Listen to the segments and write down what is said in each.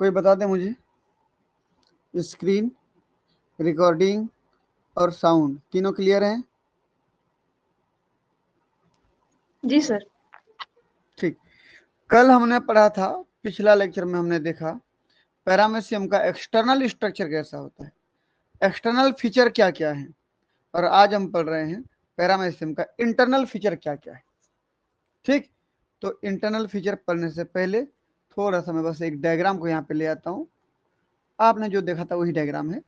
कोई बता दे मुझे। स्क्रीन, रिकॉर्डिंग और साउंड तीनों क्लियर हैं? जी सर। ठीक। कल हमने पढ़ा था, पिछला लेक्चर में हमने देखा पैरामीशियम का एक्सटर्नल स्ट्रक्चर कैसा होता है, एक्सटर्नल फीचर क्या क्या है, और आज हम पढ़ रहे हैं पैरामीशियम का इंटरनल फीचर क्या क्या है। ठीक, तो इंटरनल फीचर पढ़ने से पहले थोड़ा सा मैं बस एक डायग्राम को यहाँ पे ले आता हूँ। आपने जो देखा था वही डायग्राम है।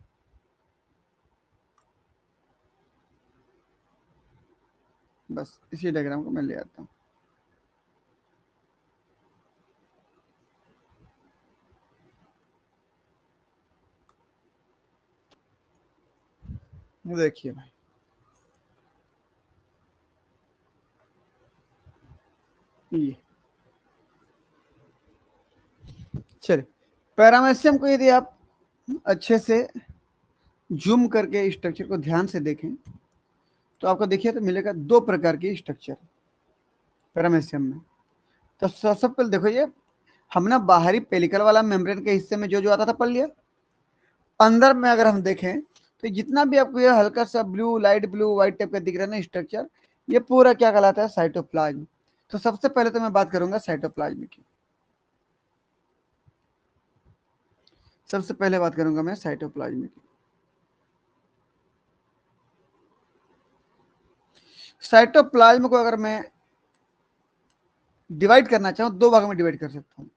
बस इसी डायग्राम को मैं ले आता हूँ। देखिए भाई, ये चलिए, पैरामीशियम को यदि आप अच्छे से जूम करके स्ट्रक्चर को ध्यान से देखें तो आपको देखिए तो मिलेगा दो प्रकार की स्ट्रक्चर पैरामीशियम में। तो सबसे पहले देखो, ये हमने बाहरी पेलिकल वाला मेम्ब्रेन के हिस्से में जो जो आता था पढ़ लिया। अंदर में अगर हम देखें तो जितना भी आपको ये हल्का सा blue, light blue, white type का दिख रहा है ना स्ट्रक्चर, ये पूरा क्या कहलाता है? साइटोप्लाज्म। तो सबसे पहले तो मैं बात करूंगा साइटोप्लाज्म की। सबसे पहले बात करूंगा मैं साइटोप्लाज्म की। साइटोप्लाज्म को अगर मैं डिवाइड करना चाहूं, दो भागों में डिवाइड कर सकता हूं।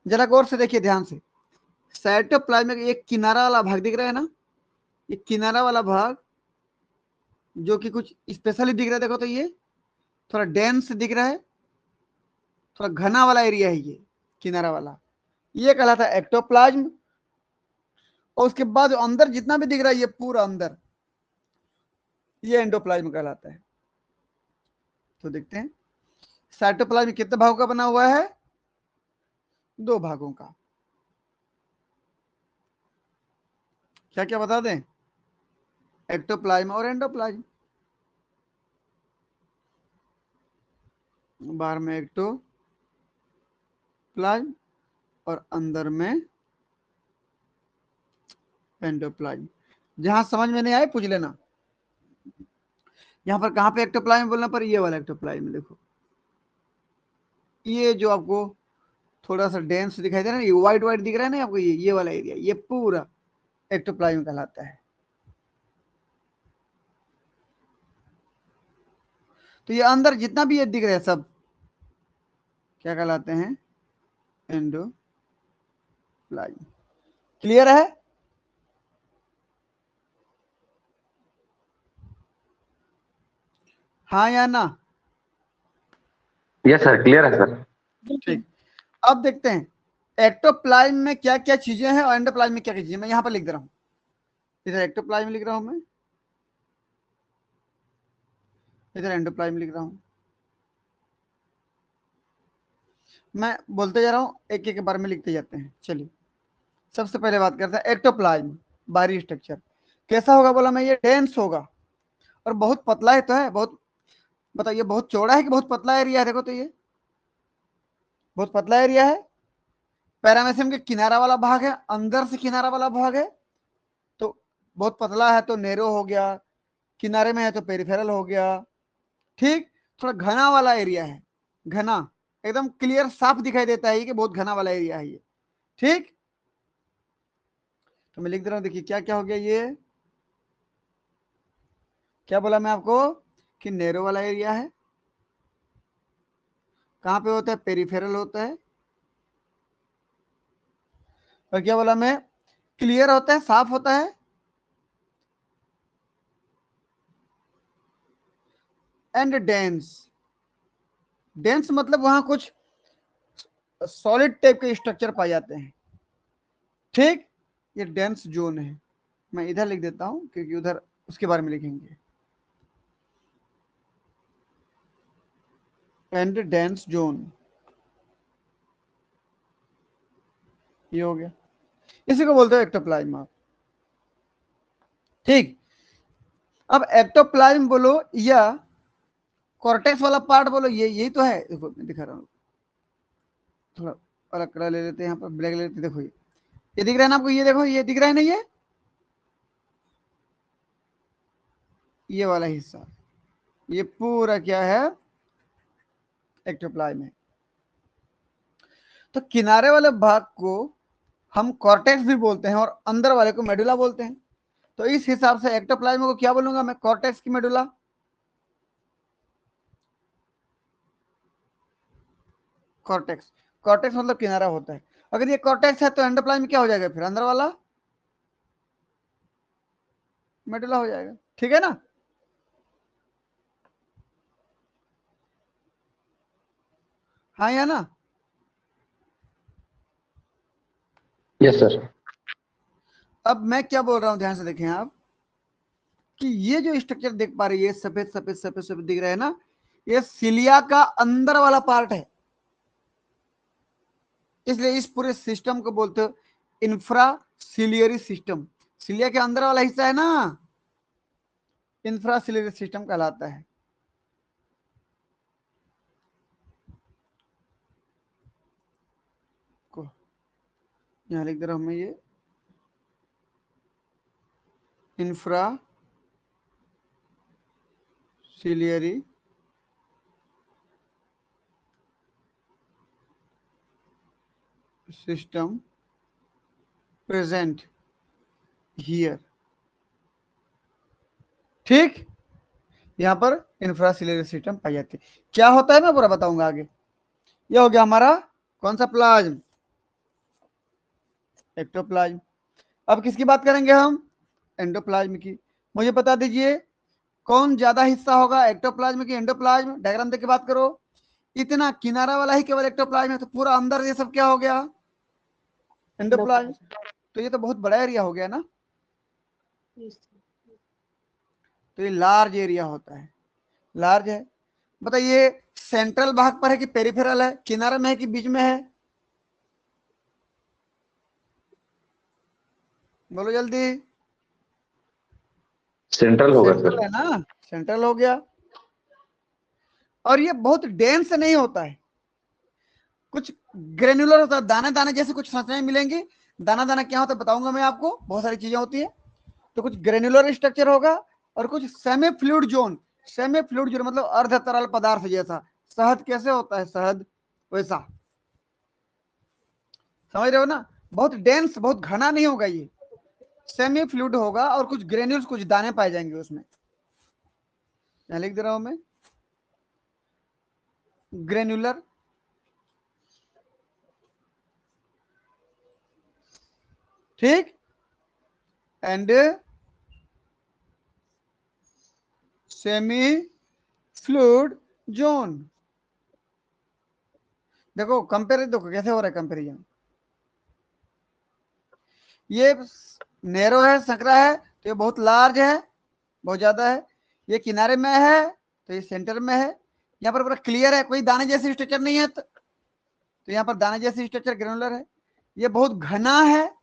जरा गौर से देखिए ध्यान से। साइटोप्लाज्म में एक किनारा वाला भाग दिख रहा है ना, ये किनारा वाला भाग जो कि कुछ स्पेशली दिख रहा है, देखो तो ये थोड़ा डेंस दिख रहा है, थोड़ा घना वाला एरिया है ये किनारा वाला, ये कहलाता है एक्टोप्लाज्म। और उसके बाद अंदर जितना भी दिख रहा है ये पूरा अंदर, ये एंडोप्लाज्म कहलाता है। तो देखते हैं साइटोप्लाज्म कितने भागों का बना हुआ है? दो भागों का। क्या क्या बता दें? एक्टोप्लाज्म और एंडोप्लाज्म। बाहर में एक्टोप्लाज्म और अंदर में एंडोप्लाज्म। जहां समझ में नहीं आए पूछ लेना। यहाँ पर कहाँ पे एक्टोप्लाज्म बोलना पर, ये वाला एक्टोप्लाज्म देखो, ये जो आपको थोड़ा सा डेंस दिखाई दे रहा है ना, ये व्हाइट व्हाइट दिख रहा है ना आपको, ये वाला एरिया, ये पूरा एक्टोप्लाज्म कहलाता है। तो ये अंदर जितना भी ये दिख रहा है सब क्या कहलाते हैं? एंडोप्लाज्म। क्लियर है? हाँ या ना? यस सर, क्लियर है सर। ठीक, अब देखते हैं एक्टोप्लाज्म में क्या क्या चीजें हैं और एंडोप्लाज्म में क्या क्या चीजें। मैं यहाँ पर लिख दे रहा हूँ, इधर एक्टोप्लाज्म लिख रहा हूँ मैं, इधर एंडोप्लाज्म लिख रहा हूँ। मैं बोलते जा रहा हूँ, एक एक बार में लिखते जाते हैं। चलिए, सबसे पहले बात करते हैं एक्टोप्लाज्म। बाहरी स्ट्रक्चर कैसा होगा बोला मैं? ये डेंस होगा और बहुत पतला है। तो है बहुत, बताइए बहुत चौड़ा है कि बहुत पतला एरिया है? देखो तो ये बहुत पतला एरिया है। पैरामीशियम के किनारा वाला भाग है, अंदर से किनारा वाला भाग है, तो बहुत पतला है तो नेरो हो गया, किनारे में है तो पेरिफेरल हो गया। ठीक, थोड़ा घना वाला एरिया है, घना, एकदम क्लियर साफ दिखाई देता है कि बहुत घना वाला एरिया है ये। ठीक, तो मैं लिख दे रहा हूं, देखिए क्या क्या हो गया ये। क्या बोला मैं आपको कि नेरो वाला एरिया है। कहां पे होता है? पेरिफेरल होता है। और क्या बोला मैं? क्लियर होता है, साफ होता है। And dense. डेंस मतलब वहां कुछ सॉलिड टाइप के स्ट्रक्चर पाए जाते हैं। ठीक, ये डेंस जोन है। मैं इधर लिख देता हूं क्योंकि उधर उसके बारे में लिखेंगे। एंड डेंस जोन, ये हो गया, इसी को बोलते हैं एक्टोप्लाज्म आप। ठीक, अब एक्टोप्लाज्म बोलो या कॉर्टेक्स वाला पार्ट बोलो, ये यही तो है। देखो मैं दिखा रहा हूँ, थोड़ा अलग कलर ले लेते हैं, यहाँ पर ब्लैक ले लेते हैं। देखो ये दिख रहा है ना आपको, ये देखो ये दिख रहा है ना, ये वाला हिस्सा, ये पूरा क्या है, एक्टोप्लाज्म है। तो किनारे वाले भाग को हम कॉर्टेक्स भी बोलते हैं और अंदर वाले को मेडुला बोलते हैं। तो इस हिसाब से एक्टोप्लाज्म को क्या बोलूंगा मैं, कॉर्टेक्स की मेडुला। कॉर्टेक्स, कॉर्टेक्स मतलब किनारा होता है। अगर ये कॉर्टेक्स है तो एंडोप्लाज्म क्या हो जाएगा, फिर अंदर वाला मेडुला हो जाएगा। ठीक है ना। हाँ या ना। Yes sir. अब मैं क्या बोल रहा हूं, ध्यान से देखें आप, कि ये जो स्ट्रक्चर देख पा रही है, सफेद सफेद सफेद सफेद दिख रहा है ना, ये सिलिया का अंदर वाला पार्ट है। इसलिए इस पूरे सिस्टम को बोलते हो इंफ्रासिलियरी सिस्टम। सिलिया के अंदर वाला हिस्सा है ना, इंफ्रासिलियरी सिस्टम कहलाता है। को यहां लिख दे रहा हूं मैं, ये इंफ्रासिलियरी सिस्टम प्रेजेंट हियर। ठीक, यहां पर इंफ्रासिलियरी सिस्टम पाई जाती है। क्या होता है मैं पूरा बताऊंगा आगे। यह हो गया हमारा कौन सा प्लाज्म, एक्टोप्लाज्म। अब किसकी बात करेंगे हम, एंडोप्लाज्म की। मुझे बता दीजिए कौन ज्यादा हिस्सा होगा, एक्टोप्लाज्म की एंडोप्लाज्म। डायग्राम देख के बात करो। इतना किनारा वाला ही केवल एक्टोप्लाज्म है, तो पूरा अंदर ये सब क्या हो गया, एंडोप्लाज्म। तो ये तो बहुत बड़ा एरिया हो गया ना। तो ये लार्ज एरिया होता है, लार्ज है। बताइए सेंट्रल भाग पर है कि पेरिफेरल है, किनारे में है कि बीच में है, बोलो जल्दी। सेंट्रल होगा सेंट्रल सर। है ना, सेंट्रल हो गया। और ये बहुत डेंस नहीं होता है, कुछ ग्रेनुलर होता है, दाने दाने जैसे कुछ संरचनाएं मिलेंगी। दाना दाना क्या होता है बताऊंगा मैं आपको, बहुत सारी चीजें होती है। तो कुछ ग्रेनुलर स्ट्रक्चर होगा और कुछ semi fluid zone. Semi fluid zone मतलब अर्ध तरल पदार्थ जैसा, शहद कैसे होता है शहद, वैसा। समझ रहे हो ना, बहुत डेंस, बहुत घना नहीं होगा ये, सेमी फ्लूइड होगा और कुछ ग्रेन्यूल्स, कुछ दाने पाए जाएंगे उसमें। यहां लिख दे रहा हूं मैं, ग्रेनुलर ठीक, एंड सेमी फ्लूइड जोन। देखो कंपेरिजन देखो कैसे हो रहा है कंपेरिजन। ये नैरो है, संकरा है, तो ये बहुत लार्ज है, बहुत ज्यादा है। ये किनारे में है तो ये सेंटर में है। यहाँ पर पूरा क्लियर है, कोई दाने जैसी स्ट्रक्चर नहीं है, तो यहाँ पर दाने जैसी स्ट्रक्चर ग्रेनुलर है। ये बहुत घना है,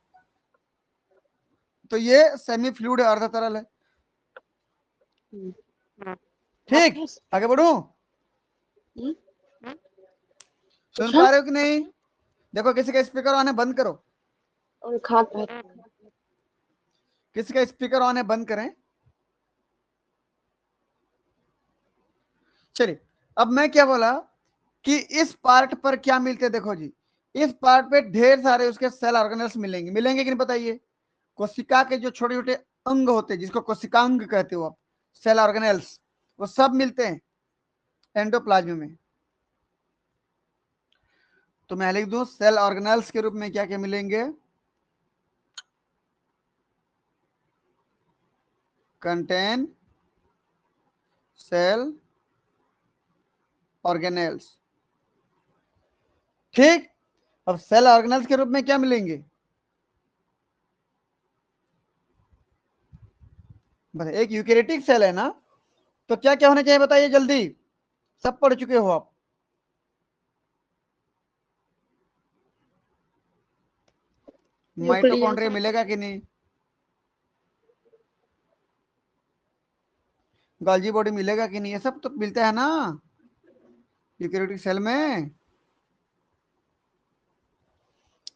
तो ये सेमी फ्लूइड है, अर्ध तरल है। ठीक, आगे बढ़ू, सुन पा रहे हो कि नहीं। देखो किसी का स्पीकर ऑन है, बंद करो। किसी का स्पीकर ऑन है, बंद करें। चलिए, अब मैं क्या बोला कि इस पार्ट पर क्या मिलते हैं, देखो जी, इस पार्ट पे ढेर सारे उसके सेल ऑर्गेनल्स मिलेंगे, मिलेंगे कि नहीं बताइए। कोशिका के जो छोटे छोटे अंग होते हैं, जिसको कोशिकांग कहते हो आप, सेल ऑर्गेनल्स, वो सब मिलते हैं एंडोप्लाज्म में। तो मैं लिख दूं सेल ऑर्गेनल्स के रूप में क्या क्या मिलेंगे, कंटेन सेल ऑर्गेनल्स। ठीक, अब सेल ऑर्गेनल्स के रूप में क्या मिलेंगे, बस एक यूकेरियोटिक सेल है ना, तो क्या क्या होना चाहिए बताइए जल्दी, सब पढ़ चुके हो आप। माइटोकॉन्ड्रिया मिलेगा कि नहीं, गॉल्जी बॉडी मिलेगा कि नहीं, ये सब तो मिलता है ना यूकेरियोटिक सेल में।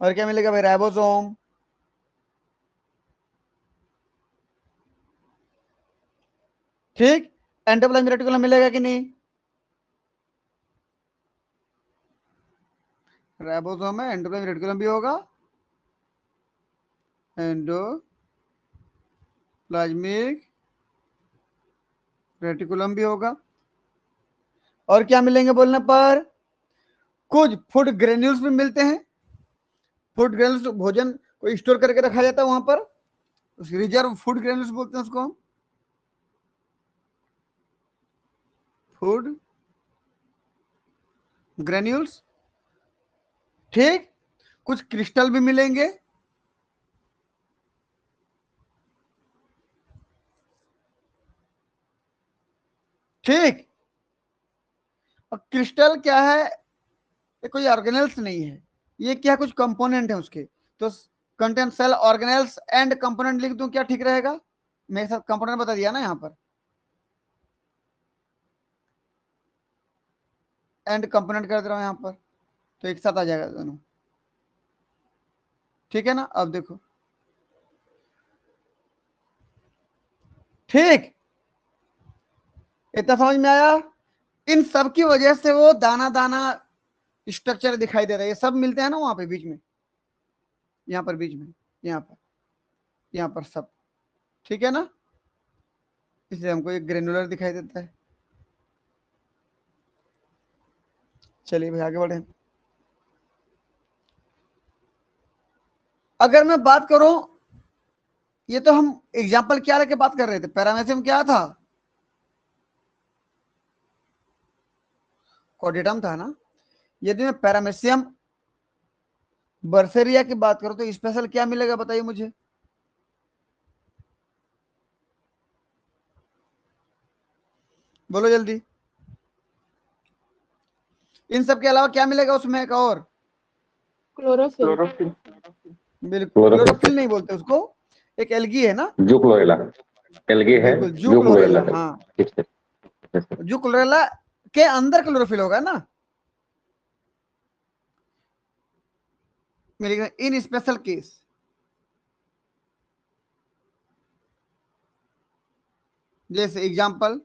और क्या मिलेगा भाई, राइबोसोम। ठीक, एंडोप्लाज्मिक रेटिकुलम मिलेगा कि नहीं, राइबोसोम में एंडोप्लाज्मिक रेटिकुलम भी होगा, एंडोप्लाज्मिक रेटिकुलम भी होगा। और क्या मिलेंगे बोलने पर, कुछ फूड ग्रेन्यूल्स भी मिलते हैं। फूड ग्रेन्यूल्स भोजन को स्टोर करके रखा जाता है वहां पर, रिजर्व फूड ग्रेन्यूल्स बोलते हैं उसको हम, फूड ग्रेन्यूल्स। ठीक, कुछ क्रिस्टल भी मिलेंगे, ठीक। और क्रिस्टल क्या है, ये कोई ऑर्गेनेल्स नहीं है, ये क्या कुछ कंपोनेंट है उसके। तो content cell organelles and component लिख दूं, क्या ठीक रहेगा, मेरे साथ कंपोनेंट बता दिया ना यहाँ पर, एंड कंपोनेंट कर दे रहा हूं यहाँ पर, तो एक साथ आ जाएगा दोनों। ठीक है ना, अब देखो, ठीक, इतना समझ में आया। इन सब की वजह से वो दाना दाना स्ट्रक्चर दिखाई दे रहा है, ये सब मिलते हैं ना वहां पे बीच में, यहाँ पर बीच में, यहाँ पर, यहाँ पर सब, ठीक है ना, इसलिए हमको एक ग्रेनुलर दिखाई देता है। चलिए भाई आगे बढ़े। अगर मैं बात करूं, ये तो हम एग्जाम्पल क्या लेके बात कर रहे थे, पैरामेसियम क्या था, कोर्डेटम था ना। यदि मैं पैरामेसियम बर्सेरिया की बात करूं तो स्पेशल क्या मिलेगा बताइए मुझे, बोलो जल्दी। इन सब के अलावा क्या मिलेगा उसमें एक और, क्लोरोफिल। क्लोरोफिल। बिल्कुल, क्लोरोफिल क्लोरोफिल नहीं बोलते उसको, एक एल्गी है ना, जू क्लोरेला, एल्गे है, बिल्कुल जू जू क्लोरेला, क्लोरेला। हाँ, ठीक है, yes, sir। जू क्लोरेला के अंदर क्लोरोफिल होगा ना, मिलेगा इन स्पेशल केस। जैसे एग्जांपल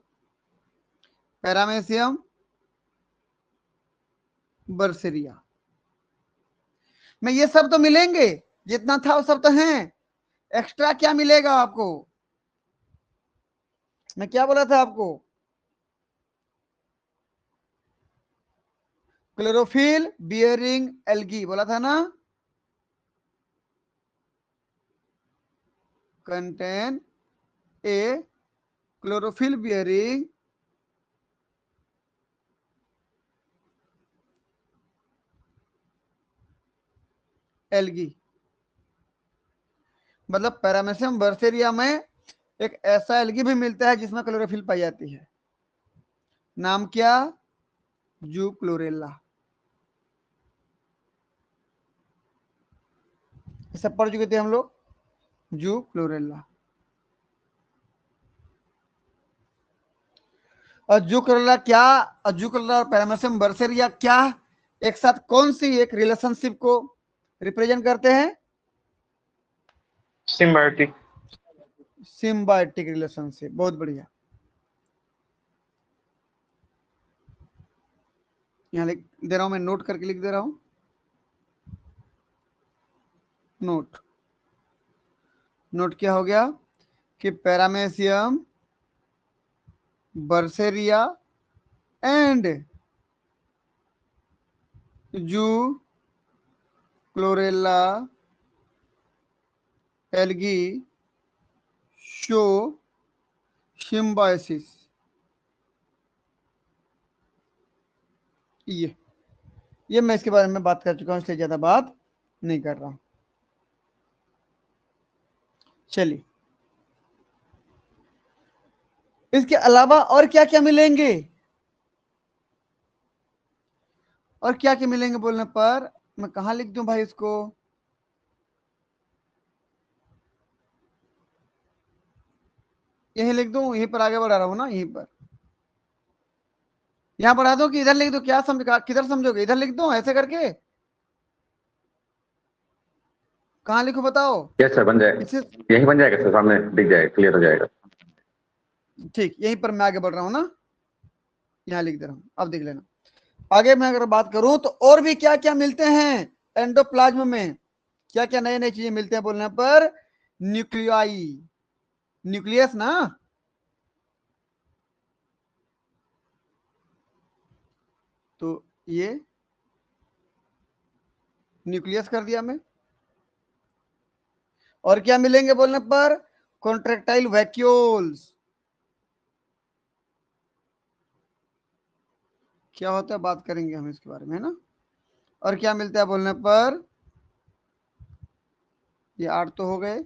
पैरामेसियम बर्सेरिया में ये सब तो मिलेंगे, जितना था वो सब तो हैं, एक्स्ट्रा क्या मिलेगा आपको, मैं क्या बोला था आपको, क्लोरोफिल बियरिंग एल्गी बोला था ना, contain A chlorophyll bearing algae. मतलब पैरामेसियम बर्सेरिया में एक ऐसा एल्गी भी मिलता है जिसमें क्लोरोफिल पाई जाती है, नाम क्या, जू क्लोरेला। सब पढ़ चुके थे हम लोग, जू क्लोरेला। और जू क्लोरेला क्या, और जू क्लोरेला और पैरामेसियम बर्सेरिया क्या एक साथ कौन सी एक रिलेशनशिप को रिप्रेजेंट करते हैं, सिम्बायोटिक। सिम्बायोटिक रिलेशनशिप, बहुत बढ़िया। यहाँ लिख दे रहा हूं, मैं नोट करके लिख दे रहा हूं, नोट। नोट क्या हो गया कि पैरामेसियम बर्सेरिया एंड जू क्लोरेला एल्गी शो सिम्बायोसिस। ये मैं इसके बारे में बात कर चुका हूं, इससे ज्यादा बात नहीं कर रहा हूं। चलिए, इसके अलावा और क्या क्या मिलेंगे, और क्या क्या मिलेंगे बोलने पर मैं कहां लिख दूं भाई इसको, यहीं लिख दूं, यहीं पर आगे बढ़ा रहा हूं ना, यहीं पर, यहां बढ़ा दूं कि इधर लिख दूं, क्या समझ, किधर समझोगे, इधर लिख दूं ऐसे करके, कहाँ लिखूं बताओ? यस सर, बन जाएगा, इसे यही बन जाएगा सर, सामने दिख जाएगा, क्लियर हो जाएगा। ठीक, यहीं पर मैं आगे बढ़ रहा हूँ ना, यहाँ लिख दे रहा हूँ, अब देख लेना। आगे मैं अगर बात करूं तो और भी क्या क्या मिलते हैं एंडोप्लाज्म में, क्या क्या नए नए चीजें मिलते हैं बोलने पर? न्यूक्लियाई, न्यूक्लियस ना, तो ये न्यूक्लियस कर दिया मैं। और क्या मिलेंगे बोलने पर? Contractile vacuoles. क्या होता है बात करेंगे हम इसके बारे में, है ना। और क्या मिलता है बोलने पर? ये 8 तो हो गए,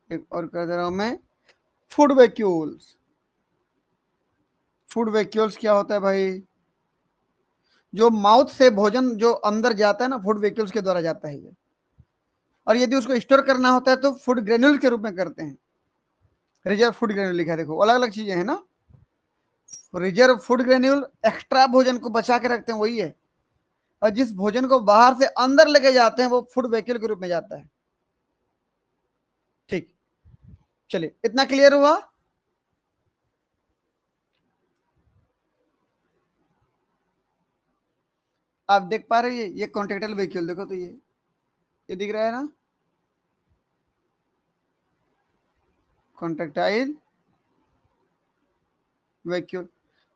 एक और कर दे रहा हूं मैं, फूड वैक्यूल्स। फूड वैक्यूल्स क्या होता है भाई? जो माउथ से भोजन जो अंदर जाता है ना, फूड वैक्यूल्स के द्वारा जाता है ये। और यदि उसको स्टोर करना होता है तो फूड ग्रेन्यूल के रूप में करते हैं। रिजर्व फूड ग्रेन्यूल लिखा है, देखो अलग अलग चीजें हैं ना। रिजर्व फूड ग्रेन्यूल एक्स्ट्रा भोजन को बचा के रखते हैं, वही है। और जिस भोजन को बाहर से अंदर लेके जाते हैं वो फूड वैक्यूल के रूप में जाता है। ठीक, चलिए इतना क्लियर हुआ। आप देख पा रहे हैं ये कॉन्ट्रेक्टाइल वैक्यूल, देखो तो ये दिख रहा है ना, कॉन्ट्रेक्टाइल वैक्यूल।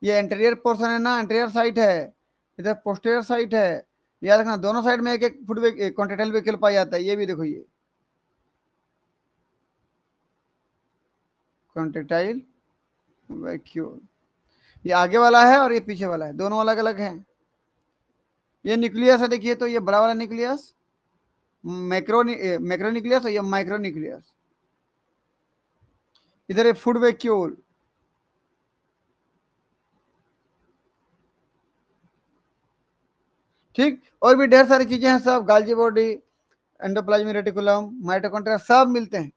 ये एंटीरियर पोर्शन है ना, एंटीरियर साइड है, इधर पोस्टीरियर साइड है। याद रखना दोनों साइड में एक एक फुट कॉन्ट्रेक्टाइल वैक्यूल पाया जाता है। ये भी देखो, ये कॉन्ट्रेक्टाइल वैक्यूल, ये आगे वाला है और ये पीछे वाला है, दोनों अलग अलग हैं। ये न्यूक्लियस है, देखिए तो ये बड़ा वाला न्यूक्लियस मैक्रो न्यूक्लियस और ये माइक्रो न्यूक्लियस। इधर है फूड वैक्यूल। ठीक, और भी ढेर सारी चीजें हैं सब, गाल्जी बॉडी, एंडोप्लाज्मिक रेटिकुलम, माइटोकॉन्ड्रिया, सब मिलते हैं।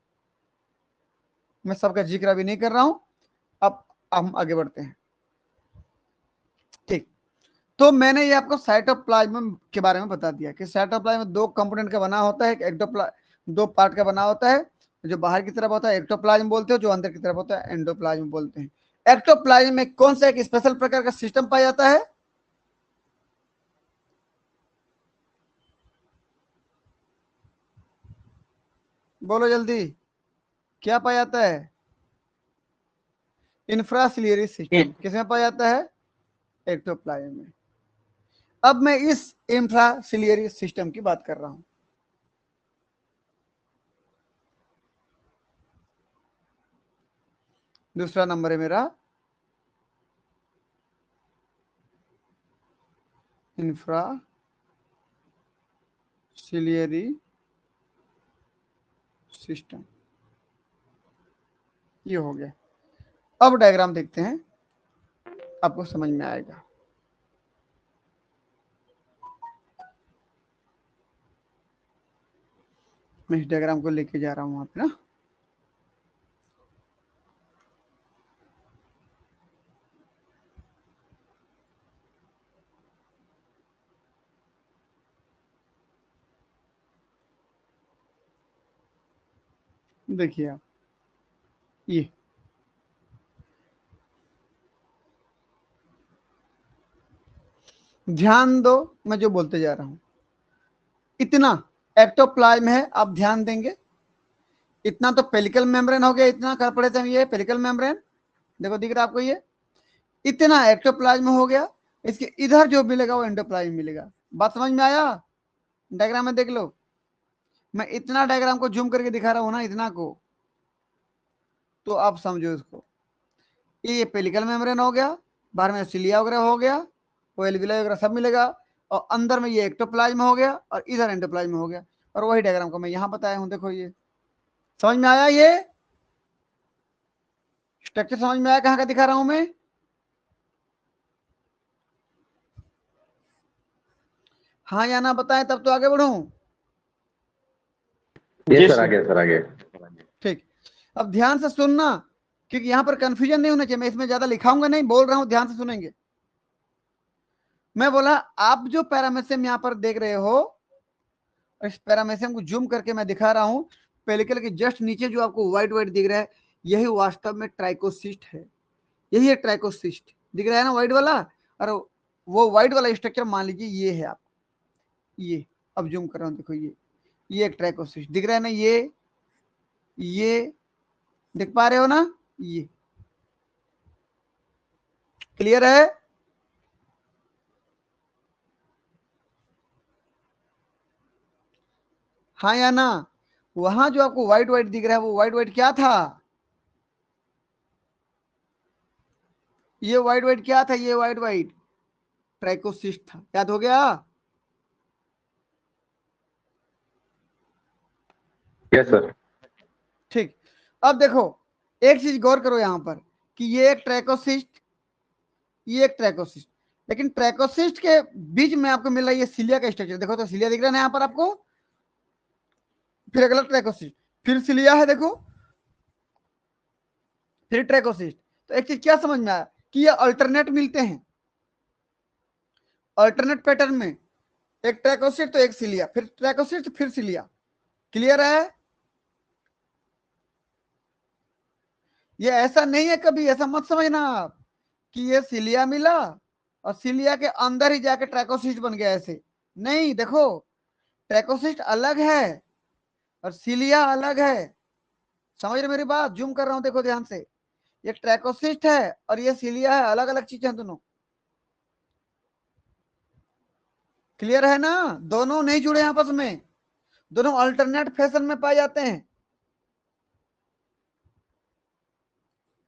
मैं सबका जिक्र अभी नहीं कर रहा हूं। अब हम आगे बढ़ते हैं। ठीक, तो मैंने ये आपको साइटोप्लाज्म के बारे में बता दिया कि साइटोप्लाज्म दो कंपोनेंट का बना होता है, दो पार्ट का बना होता है। जो बाहर की तरफ होता है एक्टोप्लाज्म बोलते हैं, जो अंदर की तरफ होता है एंडोप्लाज्म बोलते हैं। एक्टोप्लाज्म में कौन सा एक स्पेशल प्रकार का सिस्टम पाया जाता है? बोलो जल्दी, क्या पाया जाता है? इंफ्रासिलियरी सिस्टम किसमें पाया जाता है? एक्टोप्लाज्म में। अब मैं इस इंफ्रासिलियरी सिस्टम की बात कर रहा हूं। दूसरा नंबर है मेरा इंफ्रासिलियरी सिस्टम, ये हो गया। अब डायग्राम देखते हैं, आपको समझ में आएगा। मैं इस डायग्राम को लेके जा रहा हूं वहां पे ना। देखिए आप, ये ध्यान दो, मैं जो बोलते जा रहा हूं इतना एक्टोप्लाज्म है, आप ध्यान देंगे। इतना तो पेलिकल मेम्ब्रेन हो गया, इतना कर पड़े थे ये पेलिकल मेम्ब्रेन, देखो दिख रहा है आपको ये। इतना एक्टोप्लाज्म हो गया, इसके इधर जो मिलेगा वो एंडोप्लाज्म मिलेगा। बात समझ में आया? डायग्राम में देख लो, मैं इतना डायग्राम को जूम करके दिखा रहा हूं ना, इतना को, तो आप समझो इसको। ये पेलिकल मेम्ब्रेन हो गया, बाहर में सिलिया वगैरह हो गया, वो एल्विलाई वगैरह सब मिलेगा, और अंदर में ये एक्टोप्लाज्म हो गया और इधर एंडोप्लाज्म हो गया। और वही डायग्राम को मैं यहां बताया हूं, देखो ये समझ में आया? ये स्ट्रक्चर समझ में आया कहां का दिखा रहा हूं मैं? हाँ या ना बताएं तब तो आगे बढ़ूं। यस सर, आगे सर, आगे। ठीक, अब ध्यान से सुनना, क्योंकि यहां पर कंफ्यूजन नहीं होना चाहिए। मैं इसमें ज्यादा लिखाऊंगा नहीं, बोल रहा हूं, ध्यान से सुनेंगे। मैं बोला आप जो पैरामीशियम यहां पर देख रहे हो इस पैरामेशियम को जूम करके मैं दिखा रहा हूं, पेलिकल के जस्ट नीचे जो आपको व्हाइट व्हाइट दिख रहा है, यही वास्तव में ट्राइकोसिस्ट है। यही है ट्राइकोसिस्ट, दिख रहा है ना व्हाइट वाला। और वो व्हाइट वाला स्ट्रक्चर मान लीजिए ये है, आप ये अब जूम कर रहा हूं, देखो ये एक ट्राइकोसिस्ट दिख रहा है ना, ये देख पा रहे हो ना, ये क्लियर है। हाँ या ना। वहां जो आपको व्हाइट व्हाइट दिख रहा है, वो व्हाइट व्हाइट क्या था, ये व्हाइट व्हाइट क्या था, ये व्हाइट व्हाइट ट्राइकोसिस्ट था, याद हो गया। Yes sir. ठीक, अब देखो एक चीज गौर करो यहां पर कि ये एक ट्राइकोसिस्ट, ये एक ट्राइकोसिस्ट, लेकिन ट्राइकोसिस्ट के बीच में आपको मिल रहा है ये सिलिया का स्ट्रक्चर। देखो तो सिलिया दिख रहा है ना यहाँ पर आपको, फिर अगला ट्राइकोसिस्ट, फिर सिलिया है देखो, फिर ट्राइकोसिस्ट। तो एक चीज क्या समझ में आया कि ये अल्टरनेट मिलते हैं, अल्टरनेट पैटर्न में, एक ट्राइकोसिस्ट तो एक सिलिया, फिर ट्राइकोसिस्ट फिर सिलिया। क्लियर है। ये ऐसा नहीं है, कभी ऐसा मत समझना आप कि ये सिलिया मिला और सिलिया के अंदर ही जाके ट्राइकोसिस्ट बन गया, ऐसे नहीं। देखो ट्राइकोसिस्ट अलग है और सिलिया अलग है, समझ रहे मेरी बात, जूम कर रहा हूं देखो ध्यान से, ये ट्राइकोसिस्ट है और ये सिलिया है, अलग अलग चीजें हैं दोनों। क्लियर है ना, दोनों नहीं जुड़े आपस में, दोनों अल्टरनेट फैशन में पाए जाते हैं।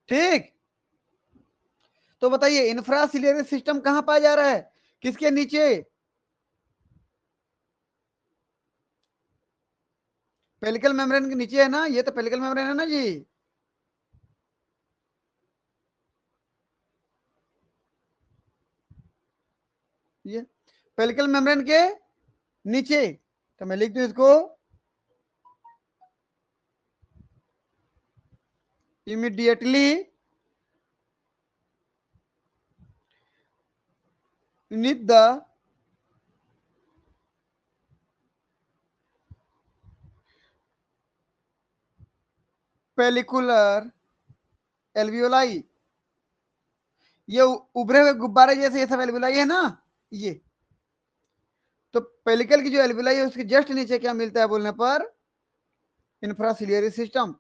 ठीक, तो बताइए इंफ्रासिलियरी सिस्टम कहां पाया जा रहा है, किसके नीचे, पेलिकल मेम्ब्रेन के नीचे है ना, ये तो पेलिकल मेम्ब्रेन है ना जी। ये पेलिकल मेम्ब्रेन के नीचे, तो मैं लिख दूं इसको, इमीडिएटली beneath the पेलिकुलर एल्वियोलाई, ये उभरे हुए गुब्बारे जैसे ये सब एल्वियोलाई है ना, ये तो पेलिकल की जो एल्वियोलाई है उसके जस्ट नीचे क्या मिलता है बोलने पर, इंफ्रासिलियरी सिस्टम।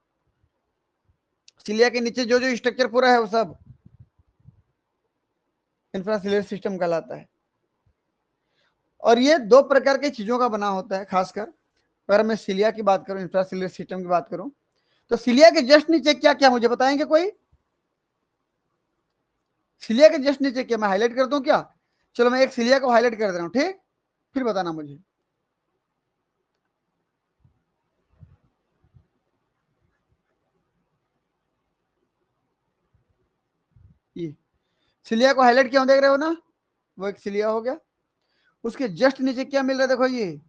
सिलिया के नीचे जो जो स्ट्रक्चर पूरा है वो सब इंफ्रासिलियरी सिस्टम कहलाता है। और ये दो प्रकार की चीजों का बना होता है, खासकर अगर मैं सिलिया की बात करूं, इंफ्रासिलियरी सिस्टम की बात करूं, तो सिलिया के जस्ट नीचे क्या क्या मुझे बताएंगे कोई, सिलिया के जस्ट नीचे क्या, मैं हाईलाइट कर दूं क्या, चलो मैं एक सिलिया को हाईलाइट कर दे रहा हूं, ठीक, फिर बताना मुझे। ये सिलिया को हाईलाइट क्यों देख रहे हो ना, वो एक सिलिया हो गया, उसके जस्ट नीचे क्या मिल रहा है, देखो ये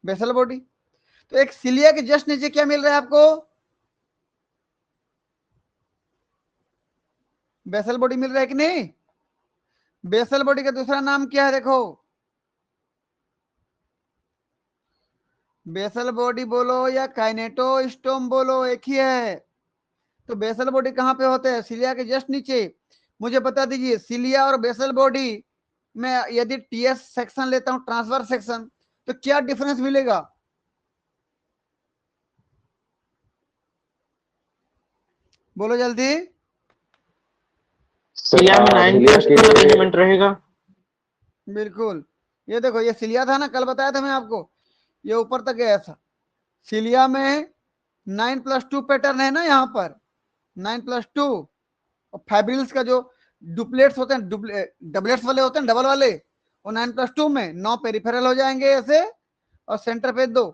बेसल बॉडी। तो एक सिलिया के जस्ट नीचे क्या मिल रहा है आपको, बेसल बॉडी मिल रहा है कि नहीं। बेसल बॉडी का दूसरा नाम क्या है, देखो बेसल बॉडी बोलो या काइनेटोस्टोम बोलो, एक ही है। तो बेसल बॉडी कहां पे होते हैं, सिलिया के जस्ट नीचे। मुझे बता दीजिए सिलिया और बेसल बॉडी में यदि टीएस सेक्शन लेता हूं, ट्रांसवर्स सेक्शन, तो क्या डिफरेंस मिलेगा, बोलो जल्दी। सिलिया में 9+2 अरेंजमेंट रहेगा। बिल्कुल, ये देखो ये सिलिया था ना, कल बताया था मैं आपको, ये ऊपर तक गया था। सिलिया में 9+2 पैटर्न है ना, यहाँ पर 9+2, और फाइब्रिल्स का जो डुप्लेट्स होते हैं, डबलेट्स वाले होते हैं, डबल वाले, वो 9+2 में 9 पेरिफेरल हो जाएंगे ऐसे, और सेंटर पे 2।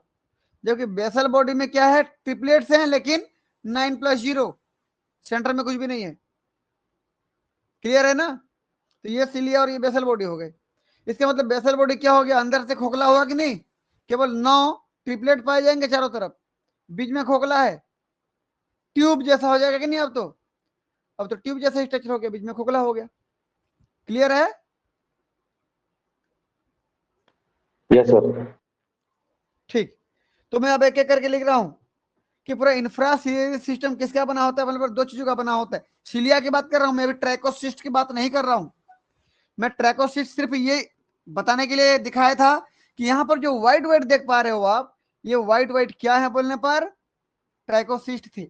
जबकि बेसल बॉडी में क्या है, ट्रिपलेट्स हैं लेकिन 9+0, सेंटर में कुछ भी नहीं है। क्लियर है ना, तो ये सिलिया और ये बेसल बॉडी हो गए। इसका मतलब बेसल बॉडी क्या हो गया, अंदर से खोखला हुआ कि नहीं, केवल 9 ट्रिपलेट पाए जाएंगे चारों तरफ, बीच में खोखला है, ट्यूब जैसा हो जाएगा कि नहीं, अब तो ट्यूब जैसा स्ट्रक्चर हो गया, बीच में खोखला हो गया। क्लियर है। Yes sir. ठीक, तो मैं अब एक एक करके लिख रहा हूं कि पूरा इंफ्रासिलियरी सिस्टम किसका बना होता है, मतलब दो चीजों का बना होता है। सिलिया की बात कर रहा हूं मैं, अभी ट्रैकोसिस्ट की बात नहीं कर रहा हूं मैं। ट्रैकोसिस्ट सिर्फ ये बताने के लिए दिखाया था कि यहां पर जो व्हाइट व्हाइट देख पा रहे हो आप, ये व्हाइट व्हाइट क्या है बोलने पर ट्रैकोसिस्ट थे,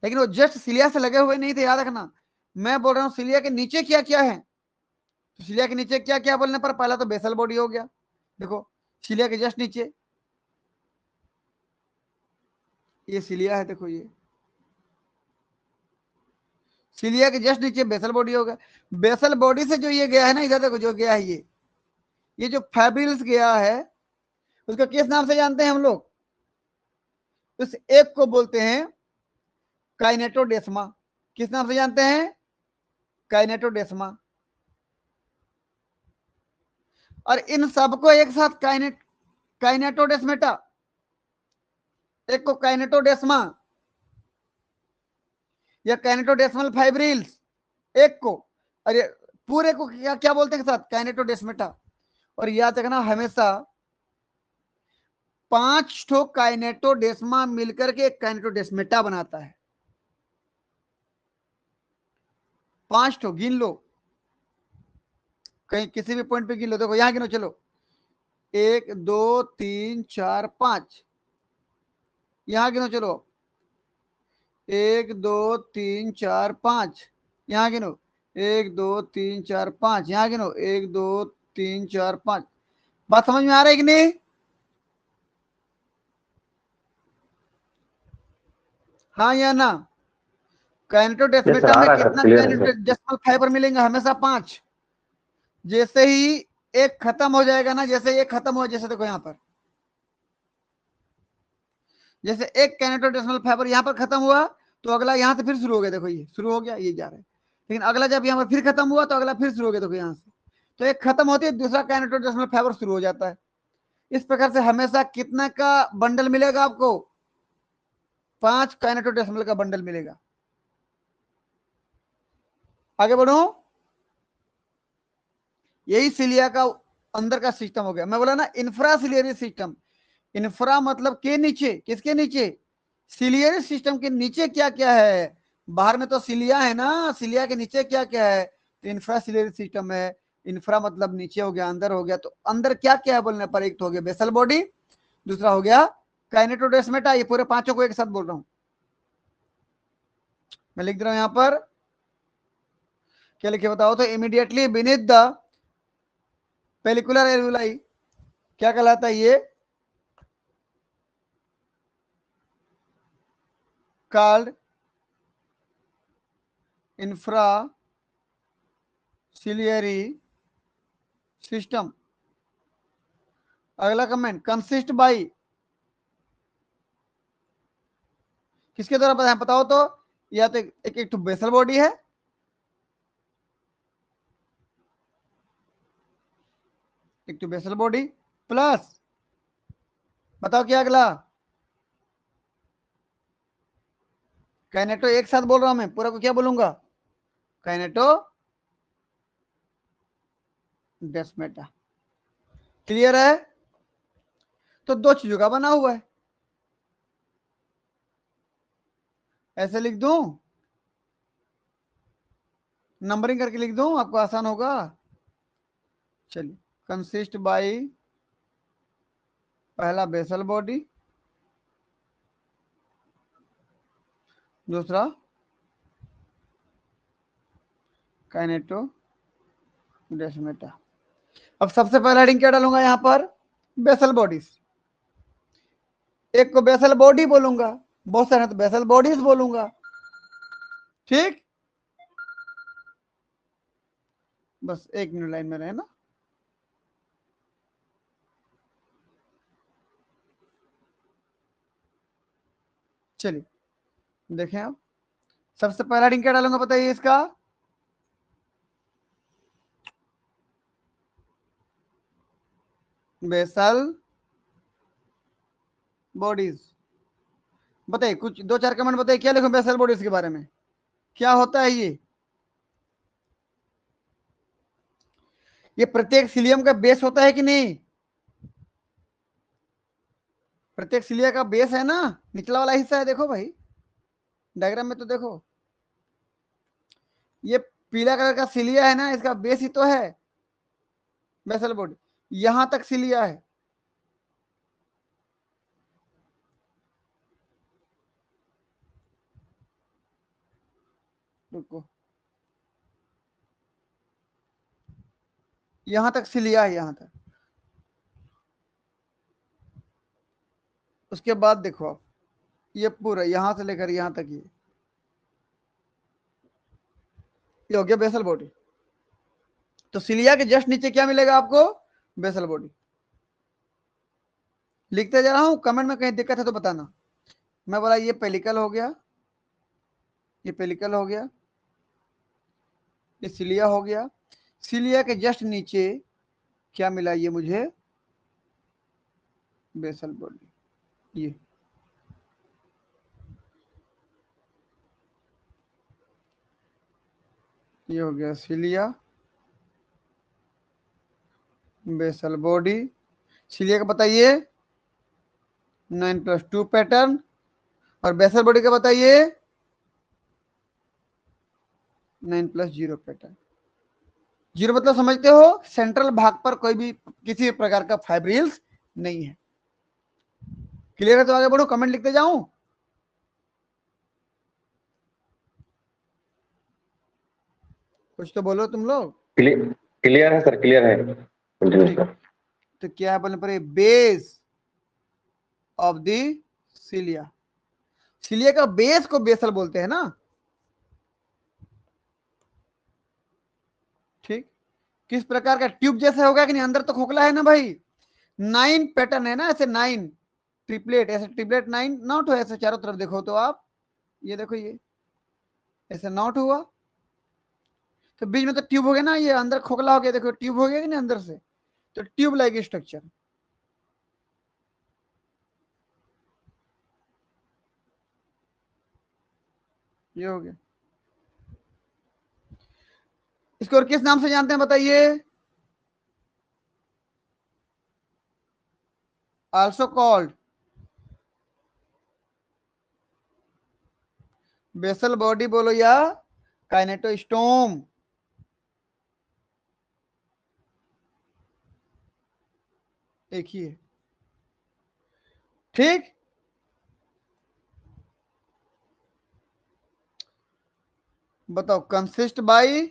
लेकिन वो जस्ट सिलिया से लगे हुए नहीं थे, याद रखना। मैं बोल रहा हूँ सिलिया के नीचे क्या क्या है, तो सिलिया के नीचे क्या क्या बोलने पर पहला तो बेसल बॉडी हो गया, देखो सिलिया के जस्ट नीचे ये सिलिया है, देखो ये सिलिया के जस्ट नीचे बेसल बॉडी होगा। बेसल बॉडी से जो ये गया है ना, इधर देखो जो गया है ये जो फैब्रिल्स गया है उसका किस नाम से जानते हैं हम लोग, उस एक को बोलते हैं काइनेटोडेस्मा। किस नाम से जानते हैं, काइनेटोडेस्मा। और इन सबको एक साथ काइनेटोडेस्मेटा, एक को काइनेटोडेस्मा या काइनेटोडेस्मल फाइब्रिल्स एक को, और ये पूरे को क्या क्या बोलते हैं साथ, काइनेटोडेस्मेटा। और याद रखना हमेशा 5 ठो काइनेटोडेस्मा मिलकर के एक काइनेटोडेस्मेटा बनाता है। 5 ठो गिन लो, कहीं किसी भी पॉइंट पे गिन लो, देखो यहां गिनो चलो, 1 2 3 4 5, यहां गिनो चलो 1 2 3 4 5, यहां गिनो 1 2 3 4 5, यहां गिनो 1 2 3 4 5। बात समझ में आ रहा है कि नहीं, हाँ या ना। यस सर, काइनेटोडेस्मेटा आ में रहा है सर, कितना क्लियर है सर। काइनेटोडेस्मल फाइबर मिलेंगे, हमेशा 5। जैसे ही एक खत्म हो जाएगा ना, जैसे एक खत्म हो, जैसे देखो यहां पर जैसे एक काइनेटोडेस्मल फाइबर यहां पर खत्म हुआ तो अगला यहां से फिर शुरू हो गया, देखो ये शुरू हो गया, ये जा रहा है, लेकिन अगला जब यहां पर फिर खत्म हुआ तो अगला फिर शुरू हो गया, देखो यहां से। तो एक खत्म होती है, दूसरा काइनेटोडेस्मल फाइबर शुरू हो जाता है। इस प्रकार से हमेशा कितना का बंडल मिलेगा आपको, 5 काइनेटोडेस्मल का बंडल मिलेगा। आगे बढ़ो, यही सिलिया का अंदर का सिस्टम हो गया। मैं बोला ना इंफ्रासिलियरी सिस्टम, इंफ्रा मतलब के नीचे, किसके नीचे, सिलियरी सिस्टम के नीचे क्या क्या है। बाहर में तो सिलिया है ना, सिलिया के नीचे क्या क्या है, तो इंफ्रासिलियरी सिस्टम है। इंफ्रा मतलब नीचे हो गया, अंदर हो गया, तो अंदर क्या क्या है बोलने पर एक तो हो गया बेसल बॉडी, दूसरा हो गया काइनेटोडेस्मेटा। ये पूरे पांचों को एक साथ बोल रहा हूं मैं, लिख दे रहा हूं यहां पर, क्या लिखे बताओ तो, इमीडिएटली बीनीथ द पेलिकुलर एल्वुलाई क्या कहलाता है ये, कॉल्ड इंफ्रा सिलियरी सिस्टम। अगला कमेंट, कंसिस्ट बाई, किसके द्वारा बताया बताओ तो, या तो एक तो बेसल बॉडी है, एक तो बेसल बॉडी प्लस, बताओ क्या अगला, काइनेटो। एक साथ बोल रहा हूं मैं, पूरा को क्या बोलूंगा, काइनेटो डेस्मेटा। क्लियर है, तो दो चीजों का बना हुआ है, ऐसे लिख दूं, नंबरिंग करके लिख दूं, आपको आसान होगा। चलिए, कंसिस्ट बाई पहला बेसल बॉडी, दूसरा काइनेटो डेस्मेटा। अब सबसे पहला हेडिंग क्या डालूंगा यहां पर, बेसल बॉडीज। एक को बेसल बॉडी बोलूंगा, बहुत सारे तो बेसल बॉडीज बोलूंगा, ठीक। बस 1 मिनट लाइन में रहे ना। चलिए देखें, अब सबसे पहला हेडिंग क्या डालूंगा बताइए इसका, बेसल बॉडीज। बताइए कुछ 2-4 कमेंट बताइए, क्या लिखूं बेसल बॉडीज के बारे में, क्या होता है ये प्रत्येक सिलियम का बेस होता है कि नहीं, प्रत्येक सिलिया का बेस है ना, निचला वाला हिस्सा है, देखो भाई डायग्राम में तो देखो, ये पीला कलर का सिलिया है ना, इसका बेस ही तो है बेसल बॉडी, यहां तक सिलिया है। रुको, यहां तक सिलिया है, यहां तक। उसके बाद देखो आप, ये पूरा यहां से लेकर यहां तक ये हो गया बेसल बॉडी। तो सिलिया के जस्ट नीचे क्या मिलेगा आपको, बेसल बॉडी। लिखते जा रहा हूं, कमेंट में कहीं दिक्कत है तो बताना। मैं बोला ये पेलिकल हो गया, ये पेलिकल हो गया, ये सिलिया हो गया। सिलिया के जस्ट नीचे क्या मिला ये मुझे, बेसल बॉडी। ये हो गया सिलिया, बेसल बॉडी। सिलिया का बताइए 9+2 पैटर्न, और बेसल बॉडी का बताइए 9+0 पैटर्न। 0 मतलब समझते हो, सेंट्रल भाग पर कोई भी किसी भी प्रकार का फाइब्रिल्स नहीं है। क्लियर है? तो आगे बढ़ो, कमेंट लिखते जाऊं। कुछ तो बोलो तुम लोग। क्लियर है सर, क्लियर है। ठीक, तो क्या है बोलने पर, base of the cilia. Cilia का बेस को बेसल बोलते हैं ना। ठीक, किस प्रकार का ट्यूब जैसे होगा कि नहीं, अंदर तो खोखला है ना भाई। 9 पैटर्न है ना, ऐसे 9 ट्रिपलेट, ऐसे ट्रिपलेट 9 नॉट हो, ऐसे चारों तरफ देखो तो आप, ये देखो ये ऐसे नॉट हुआ, तो बीच में तो ट्यूब हो गया ना, ये अंदर खोखला हो गया, देखो ट्यूब हो गया कि नहीं अंदर से, तो ट्यूब लाइक स्ट्रक्चर। ये हो गया। इसको और किस नाम से जानते हैं बताइए, आल्सो कॉल्ड बेसल बॉडी बोलो या काइनेटोस्टोम, एक ही है। ठीक, बताओ कंसिस्ट बाई,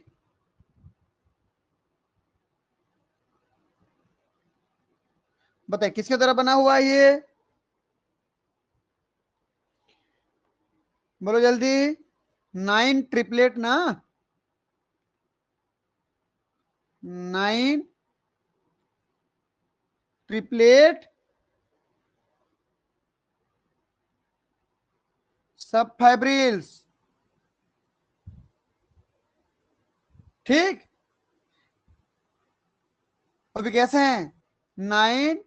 बताइए किसके द्वारा बना हुआ है ये, बोलो जल्दी। 9 ट्रिपलेट ना, 9 ट्रिपलेट सब फाइब्रिल्स। ठीक, अभी कैसे हैं, 9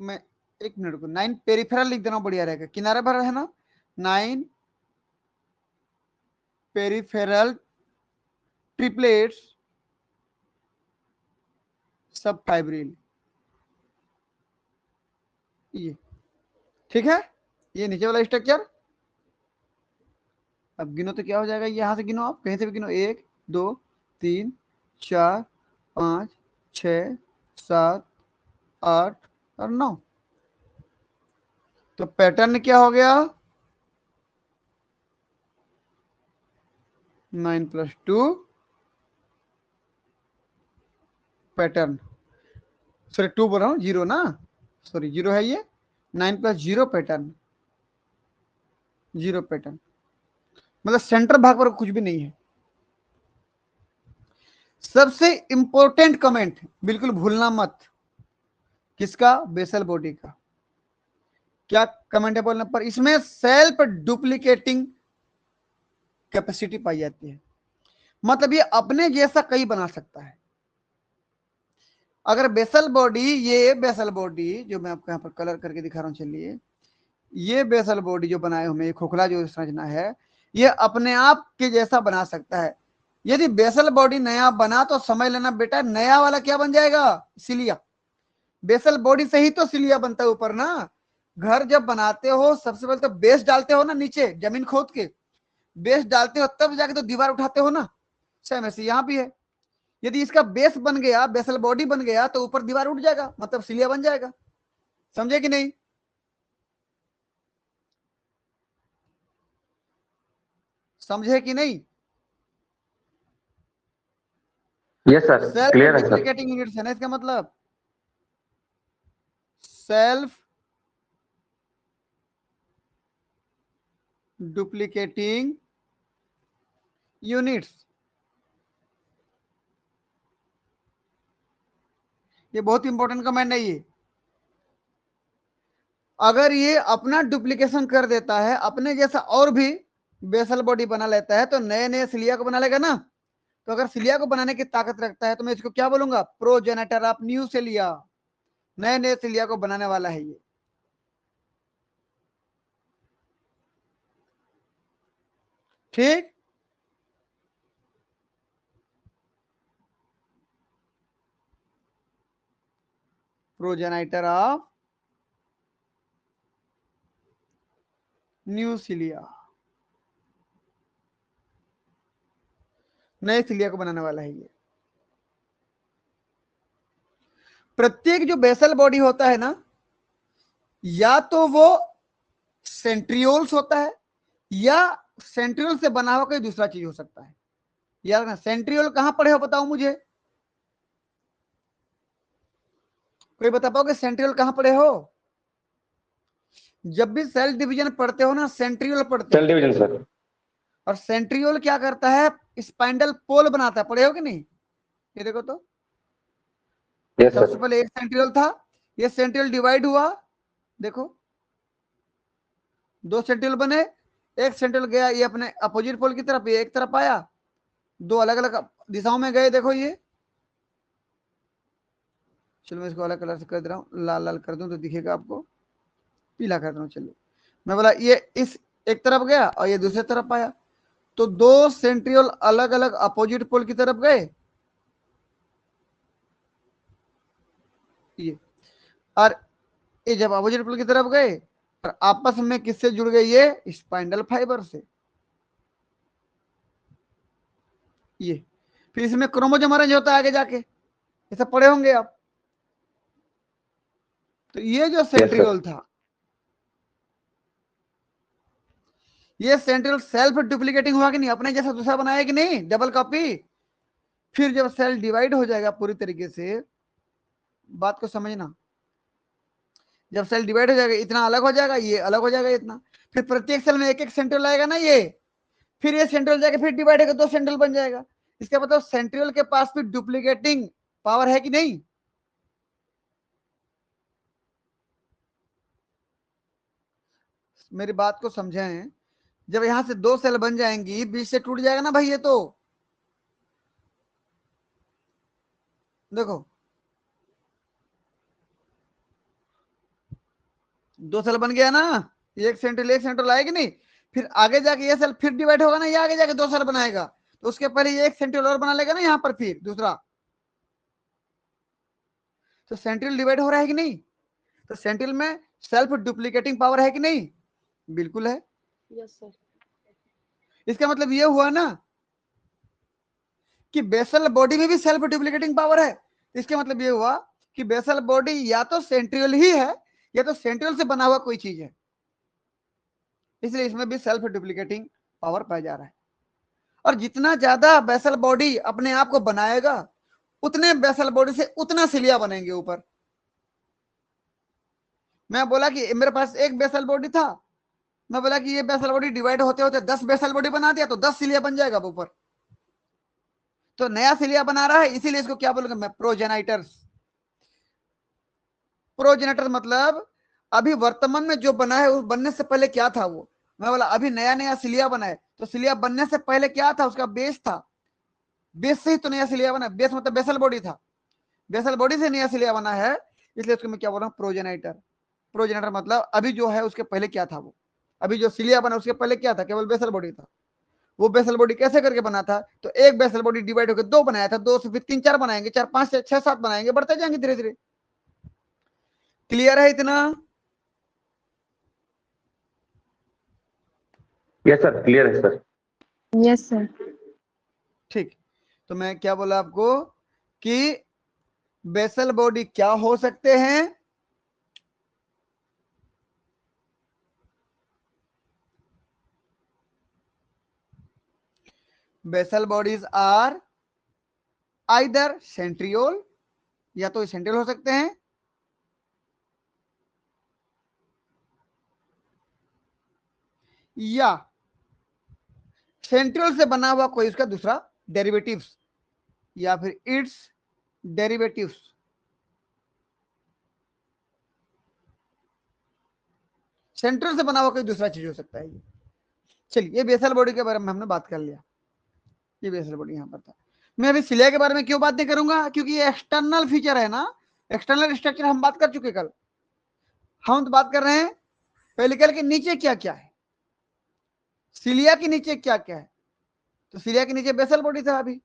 में, एक मिनट को, 9 पेरिफेरल लिख देना बढ़िया रहेगा, किनारे भर है ना, 9 पेरिफेरल ट्रिपलेट्स सब फाइब्रिल, ये ठीक है। ये नीचे वाला स्ट्रक्चर, अब गिनो तो क्या हो जाएगा, यहां से गिनो, आप कहीं से भी गिनो, 1 2 3 4 5 6 7 8 और 9। तो पैटर्न क्या हो गया, 9+2 पैटर्न, सॉरी 2 बोल रहा हूँ, 0 ना, सॉरी 0 है ये, 9+0 पैटर्न, 0 पैटर्न, मतलब सेंटर भाग पर कुछ भी नहीं है। सबसे इंपॉर्टेंट कमेंट बिल्कुल भूलना मत, किसका, बेसल बॉडी का। क्या कमेंट है बोलने पर, इसमें सेल्फ डुप्लीकेटिंग कैपेसिटी पाई जाती है, मतलब ये अपने जैसा कई बना सकता है। अगर बेसल बॉडी, ये बेसल बॉडी जो मैं आपको यहाँ पर कलर करके दिखा रहा हूँ, चलिए, ये बेसल बॉडी जो बनाए हुए, खोखला जो संरचना है, ये अपने आप के जैसा बना सकता है। यदि बेसल बॉडी नया बना तो समझ लेना बेटा, नया वाला क्या बन जाएगा, सिलिया। बेसल बॉडी से ही तो सिलिया बनता है ऊपर ना। घर जब बनाते हो सबसे पहले तो बेस डालते हो ना, नीचे जमीन खोद के बेस डालते हो, तब जाके तो दीवार उठाते हो ना। सेम ऐसे यहां भी है, यदि इसका बेस बन गया, बेसल बॉडी बन गया, तो ऊपर दीवार उठ जाएगा, मतलब सिलिया बन जाएगा। समझे कि नहीं? समझे कि नहीं? यस सर, सेल्फ क्लियर है सर। डुप्लीकेटिंग यूनिट्स है ना इसका मतलब, सेल्फ डुप्लीकेटिंग यूनिट्स। ये बहुत इंपॉर्टेंट कमेंट है ये। अगर ये अपना डुप्लीकेशन कर देता है, अपने जैसा और भी बेसल बॉडी बना लेता है, तो नए नए सिलिया को बना लेगा ना। तो अगर सिलिया को बनाने की ताकत रखता है तो मैं इसको क्या बोलूंगा, प्रोजेनेटर ऑफ न्यू सिलिया। नए नए सिलिया को बनाने वाला है ये। ठीक, प्रोजेनाइटर ऑफ न्यू सिलिया, नए सिलिया को बनाने वाला है ये। प्रत्येक जो बेसल बॉडी होता है ना, या तो वो सेंट्रियोल्स होता है, या सेंट्रियोल से बना हुआ कोई दूसरा चीज हो सकता है। यार ना, सेंट्रियोल कहां पड़े हो बताओ मुझे, कोई बता पाओगे सेंट्रियोल कहां पड़े हो? जब भी सेल डिवीजन पढ़ते हो ना, सेंट्रियोल पढ़ते सेल हो। Division sir. और सेंट्रियोल क्या करता है, स्पाइंडल पोल बनाता है, पढ़े हो कि नहीं? ये देखो तो, यस सबसे सर। पहले एक सेंट्रियोल था, ये सेंट्रियोल डिवाइड हुआ, देखो दो सेंट्रियोल बने, एक सेंट्रियोल गया ये अपने अपोजिट पोल की तरफ, ये एक तरफ आया, दो अलग अलग दिशाओं में गए, देखो ये। चलो मैं इसको अलग कलर से कर दे रहा हूँ, लाल लाल कर दूं तो दिखेगा आपको, पीला कर रहा हूँ। चलो मैं बोला ये इस एक तरफ गया और ये दूसरे तरफ आया, तो दो सेंट्रियोल अलग अलग अपोजिट पोल की तरफ गए, ये। और ये जब अपोजिट पोल की तरफ गए, और आपस में किससे जुड़ गए, ये स्पाइंडल फाइबर से, ये। फिर इसमें क्रोमोसोम अरेंज होता है आगे जाके, ये सब पढ़े होंगे आप। तो ये जो यस सेंट्रियोल सर। था, ये सेंट्रियोल सेल्फ डुप्लीकेटिंग हुआ कि नहीं, अपने जैसा दूसरा बनाया कि नहीं, डबल कॉपी। फिर जब सेल डिवाइड हो जाएगा पूरी तरीके से, बात को समझना, जब सेल डिवाइड हो जाएगा, इतना अलग हो जाएगा, ये अलग हो जाएगा इतना, फिर प्रत्येक सेल में एक एक सेंट्रियोल आएगा ना ये, फिर ये सेंट्रियोल जाके फिर डिवाइड होगा, दो सेंट्रियोल बन जाएगा। इसका मतलब सेंट्रियोल के पास भी डुप्लीकेटिंग पावर है कि नहीं? मेरी बात को समझें, जब यहां से दो सेल बन जाएंगी, बीच से टूट जाएगा ना भाई ये तो, देखो दो सेल बन गया ना, एक सेंट्रियोल आएगी नहीं, फिर आगे जाके ये सेल फिर डिवाइड होगा ना, ये आगे जाके दो सेल बनाएगा, तो उसके पहले ये एक सेंट्रियोल और बना लेगा ना यहाँ पर, फिर दूसरा। तो सेंट्रियोल डिवाइड हो रहा है कि नहीं? तो सेंट्रियोल में सेल्फ डुप्लीकेटिंग पावर है कि नहीं? बिल्कुल है। Yes sir. इसका मतलब ये हुआ ना कि बेसल बॉडी में भी सेल्फ डुप्लीकेटिंग पावर है। इसका मतलब ये हुआ कि बेसल बॉडी या तो सेंट्रियोल ही है, या तो सेंट्रियोल से बना हुआ कोई चीज है, इसलिए इसमें भी सेल्फ डुप्लीकेटिंग पावर पाया जा रहा है। और जितना ज्यादा बेसल बॉडी अपने आप को बनाएगा, उतने बेसल बॉडी से उतना सिलिया बनेंगे ऊपर। मैं बोला कि मेरे पास एक बेसल बॉडी था, मैं बोला कि ये बेसल बॉडी डिवाइड होते होते 10 बेसल बॉडी बना दिया, तो 10 सिलिया बन जाएगा ऊपर। तो नया सिलिया बना रहा है, इसीलिए इसको क्या बोलूंगा मैं, प्रोजेनाइटर्स। प्रोजेनेटर मतलब अभी वर्तमान में जो बना है, उस बनने से पहले क्या था वो। मैं बोला अभी नया नया सिलिया बना है, तो सिलिया बनने से पहले क्या था, उसका बेस था, बेस से ही तो नया सिलिया बना। बेस मतलब बेसल बॉडी था, बेसल बॉडी से नया सिलिया बना है, इसलिए उसको मैं क्या बोल रहा हूँ, प्रोजेनाइटर। प्रोजेनेटर मतलब अभी जो है उसके पहले क्या था वो, अभी जो सिलिया बना उसके पहले क्या था, केवल बेसल बॉडी था। वो बेसल बॉडी कैसे करके बना था, तो एक बेसल बॉडी डिवाइड होकर दो बनाया था, दो से फिर तीन चार बनाएंगे, चार पांच से छह सात बनाएंगे, बढ़ते जाएंगे धीरे धीरे। क्लियर है इतना? यस सर, क्लियर है सर। Yes sir. ठीक, तो मैं क्या बोला आपको कि बेसल बॉडी क्या हो सकते हैं, basal bodies are either centriole, या तो सेंट्रियोल हो सकते हैं, या सेंट्रियोल से बना हुआ कोई उसका दूसरा डेरिवेटिव्स, या फिर इट्स डेरिवेटिव्स। सेंट्रियोल से बना हुआ कोई दूसरा चीज हो सकता है ये। चलिए, ये बेसल बॉडी के बारे में हमने बात कर लिया, ये बेसल बॉडी यहां पर था। मैं अभी सिलिया के बारे में क्यों बात नहीं करूंगा, क्योंकि ये एक्सटर्नल फीचर है ना, एक्सटर्नल स्ट्रक्चर हम बात कर चुके कल। हम तो बात कर रहे हैं पेलिकल के नीचे क्या क्या है, सिलिया के नीचे क्या क्या है। तो सिलिया के नीचे बेसल बॉडी था अभी।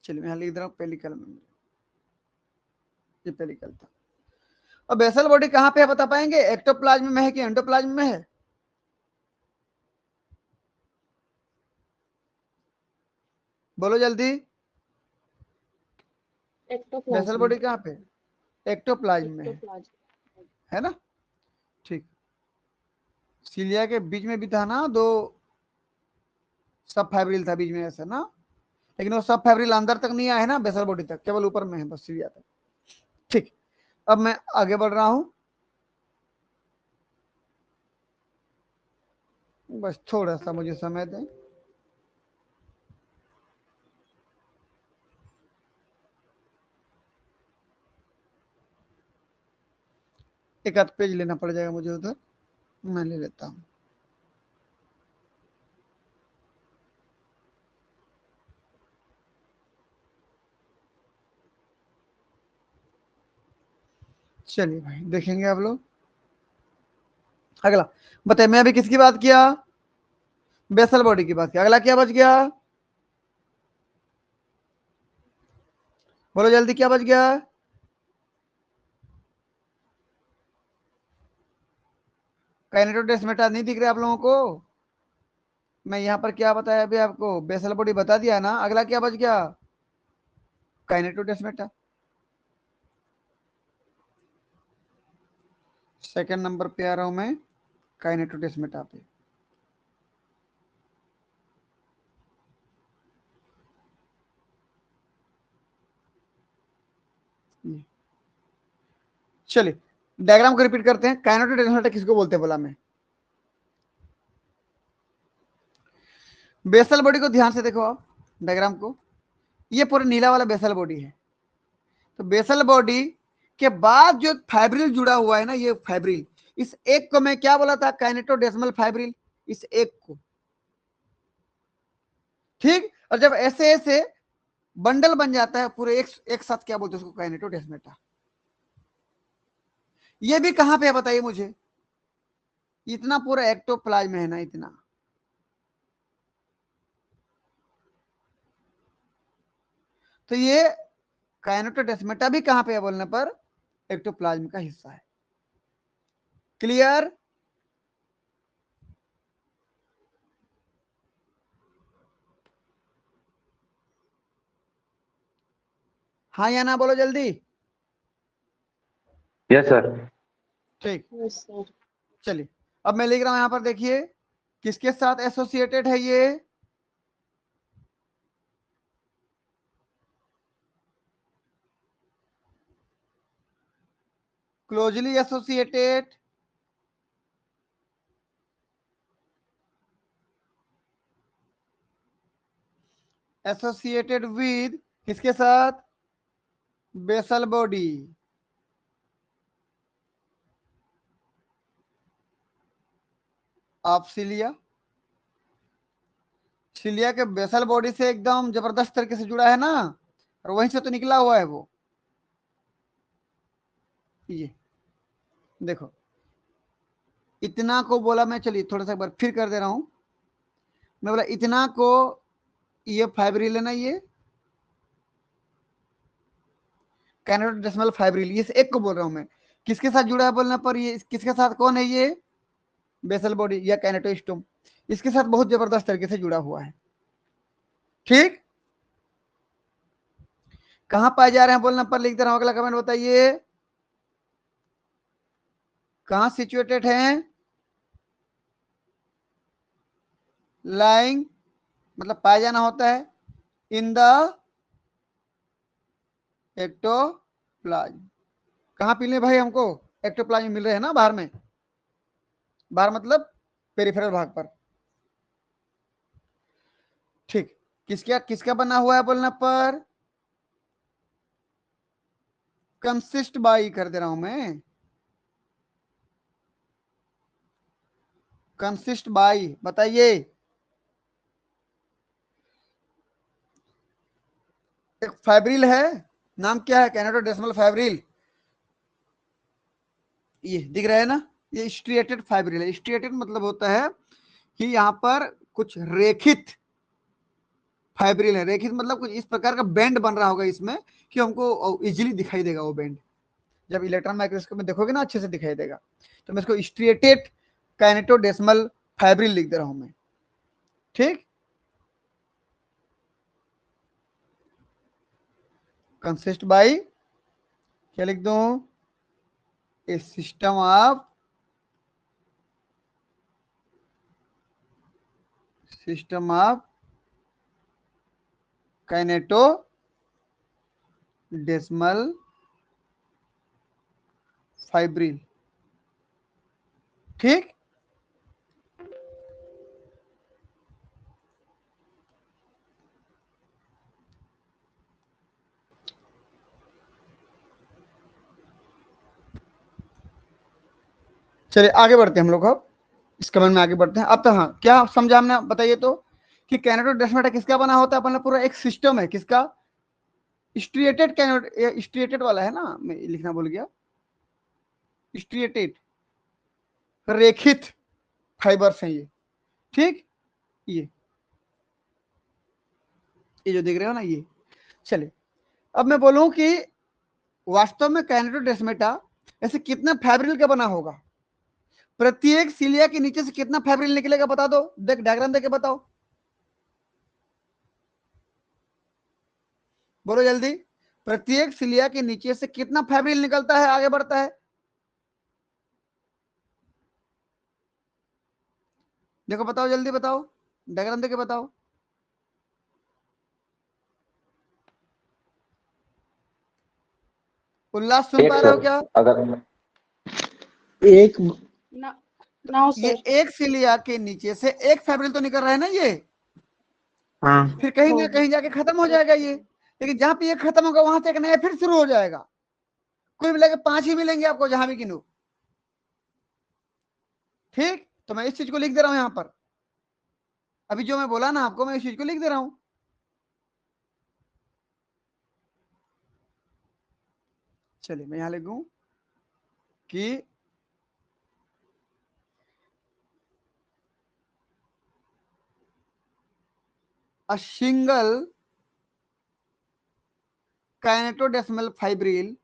चलिए मैं लिख दे रहा हूं पेलिकल में, ये पेलिकल था। और बेसल बॉडी कहां पे है बता पाएंगे, एक्टोप्लाज्म में है कि एंडोप्लाज्म में है? बोलो जल्दी, बेसल बॉडी कहां पे? एक्टोप्लाज्म में है ना? ठीक, सिलिया के बीच में भी था ना, दो सब फाइब्रिल था बीच में ऐसा ना, लेकिन वो सब फाइब्रिल अंदर तक नहीं आया है ना बेसल बॉडी तक, केवल ऊपर में है बस सिलिया तक। ठीक, अब मैं आगे बढ़ रहा हूं, बस थोड़ा सा मुझे समय दें। एक आध पेज लेना पड़ जाएगा मुझे उधर, मैं ले लेता हूं। चलिए भाई देखेंगे आप लोग। अगला बताइए, मैं अभी किसकी बात किया, बेसल बॉडी की बात किया। अगला क्या बच गया, बोलो जल्दी, क्या बच गया? काइनेटोडेस्माटा नहीं दिख रहा आप लोगों को? मैं यहाँ पर क्या बताया अभी आपको, बेसल बॉडी बता दिया ना, अगला क्या बच गया, काइनेटोडेस्माटा। सेकंड नंबर पे आ रहा हूं मैं, काइनेटोडेस्माटा पे। चलिए डायग्राम को रिपीट करते हैं। काइनेटोडेस्माटा किसको बोलते हैं बोला मैं, बेसल बॉडी को ध्यान से देखो आप डायग्राम को, ये पूरा नीला वाला बेसल बॉडी है। तो बेसल बॉडी के बाद जो फाइब्रिल जुड़ा हुआ है ना, ये फाइब्रिल, इस एक को मैं क्या बोला था, काइनेटोडेस्मल फाइब्रिल, इस एक को। ठीक, और जब ऐसे ऐसे बंडल बन जाता है पूरे एक साथ, क्या बोलते हैं उसको, काइनेटोडेस्माटा। ये भी कहां पे है बताइए मुझे, इतना पूरा एक्टोप्लाज्म है ना, इतना। तो ये काइनेटोडेस्माटा भी कहां पे है बोलने पर, एक्टोप्लाज्म का हिस्सा है। क्लियर? हाँ या ना बोलो जल्दी। Yes sir. ठीक, चलिए अब मैं लिख रहा हूं यहां पर, देखिए किसके साथ एसोसिएटेड है ये, क्लोजली एसोसिएटेड एसोसिएटेड विद किसके साथ, basal body of cilia. Cilia के बेसल बॉडी से एकदम जबरदस्त तरीके से जुड़ा है ना, और वहीं से तो निकला हुआ है वो। ये देखो, इतना को बोला मैं, चलिए थोड़ा सा एक बार फिर कर दे रहा हूं। मैं बोला इतना को, ये फाइब्रिल है ना, ये कैनेटोडेसिमल फाइब्रिल, ये एक को बोल रहा हूं मैं। किसके साथ जुड़ा है बोलने पर, ये किसके साथ, कौन है ये, बेसल बॉडी या कैनेटोस्टोम, इसके साथ बहुत जबरदस्त तरीके से जुड़ा हुआ है। ठीक, कहां पाए जा रहे हैं बोलने पर लिख दे रहा हूं, अगला कमेंट बताइए, कहां सिचुएटेड हैं, लाइंग मतलब पाया जाना होता है, इन द एक्टोप्लाज्म। कहां मिले भाई हमको, एक्टोप्लाज्म मिल रहे हैं ना बाहर में, बाहर मतलब पेरिफेरल भाग पर। ठीक, किसका किसका बना हुआ है बोलना पर, कंसिस्ट बाई कर दे रहा हूं मैं, कंसिस्ट बाई, बताइए। एक फाइब्रिल है, नाम क्या है, कैनेटोडेसिमल फाइब्रिल, ये दिख रहा है ना, ये स्ट्रिएटेड फाइब्रिल है। स्ट्रिएटेड मतलब होता है कि यहाँ पर कुछ रेखित फाइब्रिल है। रेखित मतलब कुछ इस प्रकार का बैंड बन रहा होगा इसमें कि हमको इजीली दिखाई देगा वो बैंड, जब इलेक्ट्रॉन माइक्रोस्कोप में देखोगे ना अच्छे से दिखाई देगा। तो मैं इसको स्ट्रिएटेड कैनेटोडेसिमल फाइब्रिल लिख दे रहा हूं मैं। ठीक, कंसिस्ट बाई, क्या लिख दूं, ए सिस्टम ऑफ कैनेटोडेसिमल फाइब्रिल। ठीक, चलिए आगे बढ़ते हैं हम लोग, अब इस कमेंट में आगे बढ़ते हैं। अब तो हाँ, क्या समझा हमने, बताइए तो, कि कैनेटोडेसिमल किसका बना होता है, अपना पूरा एक सिस्टम है, किसका, स्ट्रिएटेड कैनेटो, स्ट्रिएटेड वाला है ना, मैं लिखना भूल गया, स्ट्रिएटेड रेखित फाइबर्स हैं ये। ठीक, ये जो देख रहे हो ना ये। चलिए अब मैं बोलूं कि वास्तव में कैनेटोडेस्मेटा ऐसे कितना फाइब्रिल का बना होगा, प्रत्येक सिलिया के नीचे से कितना फाइब्रिल निकलेगा बता दो, देख डायग्राम देके बताओ, बोलो जल्दी, प्रत्येक सिलिया के नीचे से कितना फाइब्रिल निकलता है, आगे बढ़ता है, देखो बताओ, जल्दी बताओ, डायग्राम देके बताओ। उल्लास सुन एक पा रहे हो सर, क्या, अगर एक नौ ये सर। एक सिलिया के नीचे से एक फाइब्रिल तो निकल रहा है ना ये, हाँ फिर कहीं ना होगी। कहीं जाके खत्म हो जाएगा ये, लेकिन जहां पे ये खत्म होगा वहां से एक नया फिर शुरू हो जाएगा। कोई मिलेगा 5 ही मिलेंगे आपको जहां भी गिनो। ठीक, तो मैं इस चीज को लिख दे रहा हूं यहां पर, अभी जो मैं बोला ना आपको, मैं इस चीज को लिख दे रहा हूं। चलिए मैं यहां लिखूं कि a single kinetodecimal fibril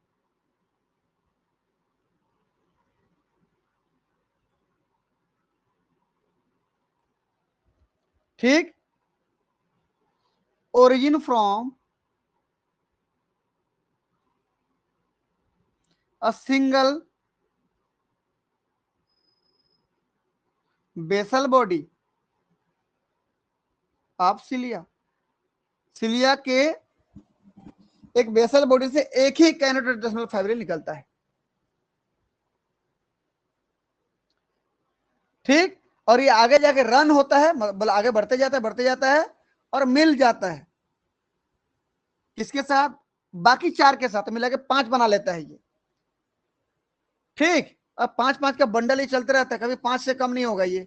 ठीक, origin from a single basal body of cilia, cilia के एक बेसल बॉडी से एक ही कैनेटोडेसिमल फाइब्रिल निकलता है। ठीक, और ये आगे जाके रन होता है, मतलब आगे बढ़ते जाता है और मिल जाता है किसके साथ, बाकी 4 के साथ मिला के 5 बना लेता है ये। ठीक, अब 5-5 का बंडल ही चलते रहता है, कभी 5 से कम नहीं होगा ये।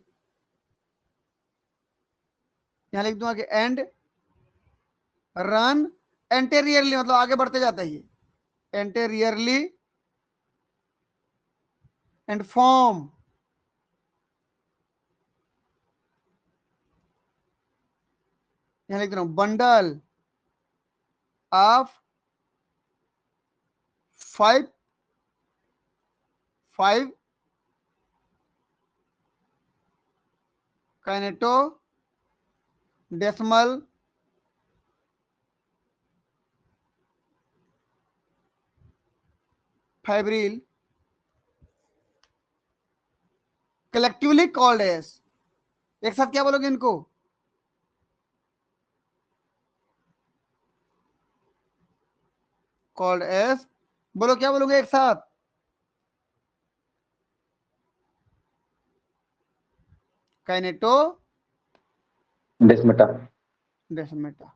यहां लिख दूंगा कि एंड रन एंटेरियरली, मतलब आगे बढ़ते जाता है ये, एंटेरियरली एंड फॉर्म यहां लिख रहा हूं bundle of 5 kinetodesmal fibril collectively called as, एक साथ क्या बोलोगे इनको? कॉल्ड एज, बोलो क्या बोलोगे एक साथ? काइनेटो डेस्मेटा। डेसिमेटा।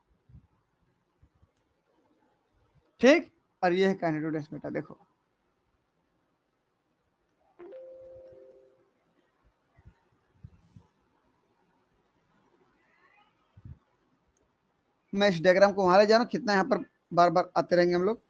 ठीक, और ये है काइनेटो डेसिमेटा। देखो मैं इस डायग्राम को वहां ले जा रहा हूं, कितना यहाँ पर बार बार आते रहेंगे हम लोग।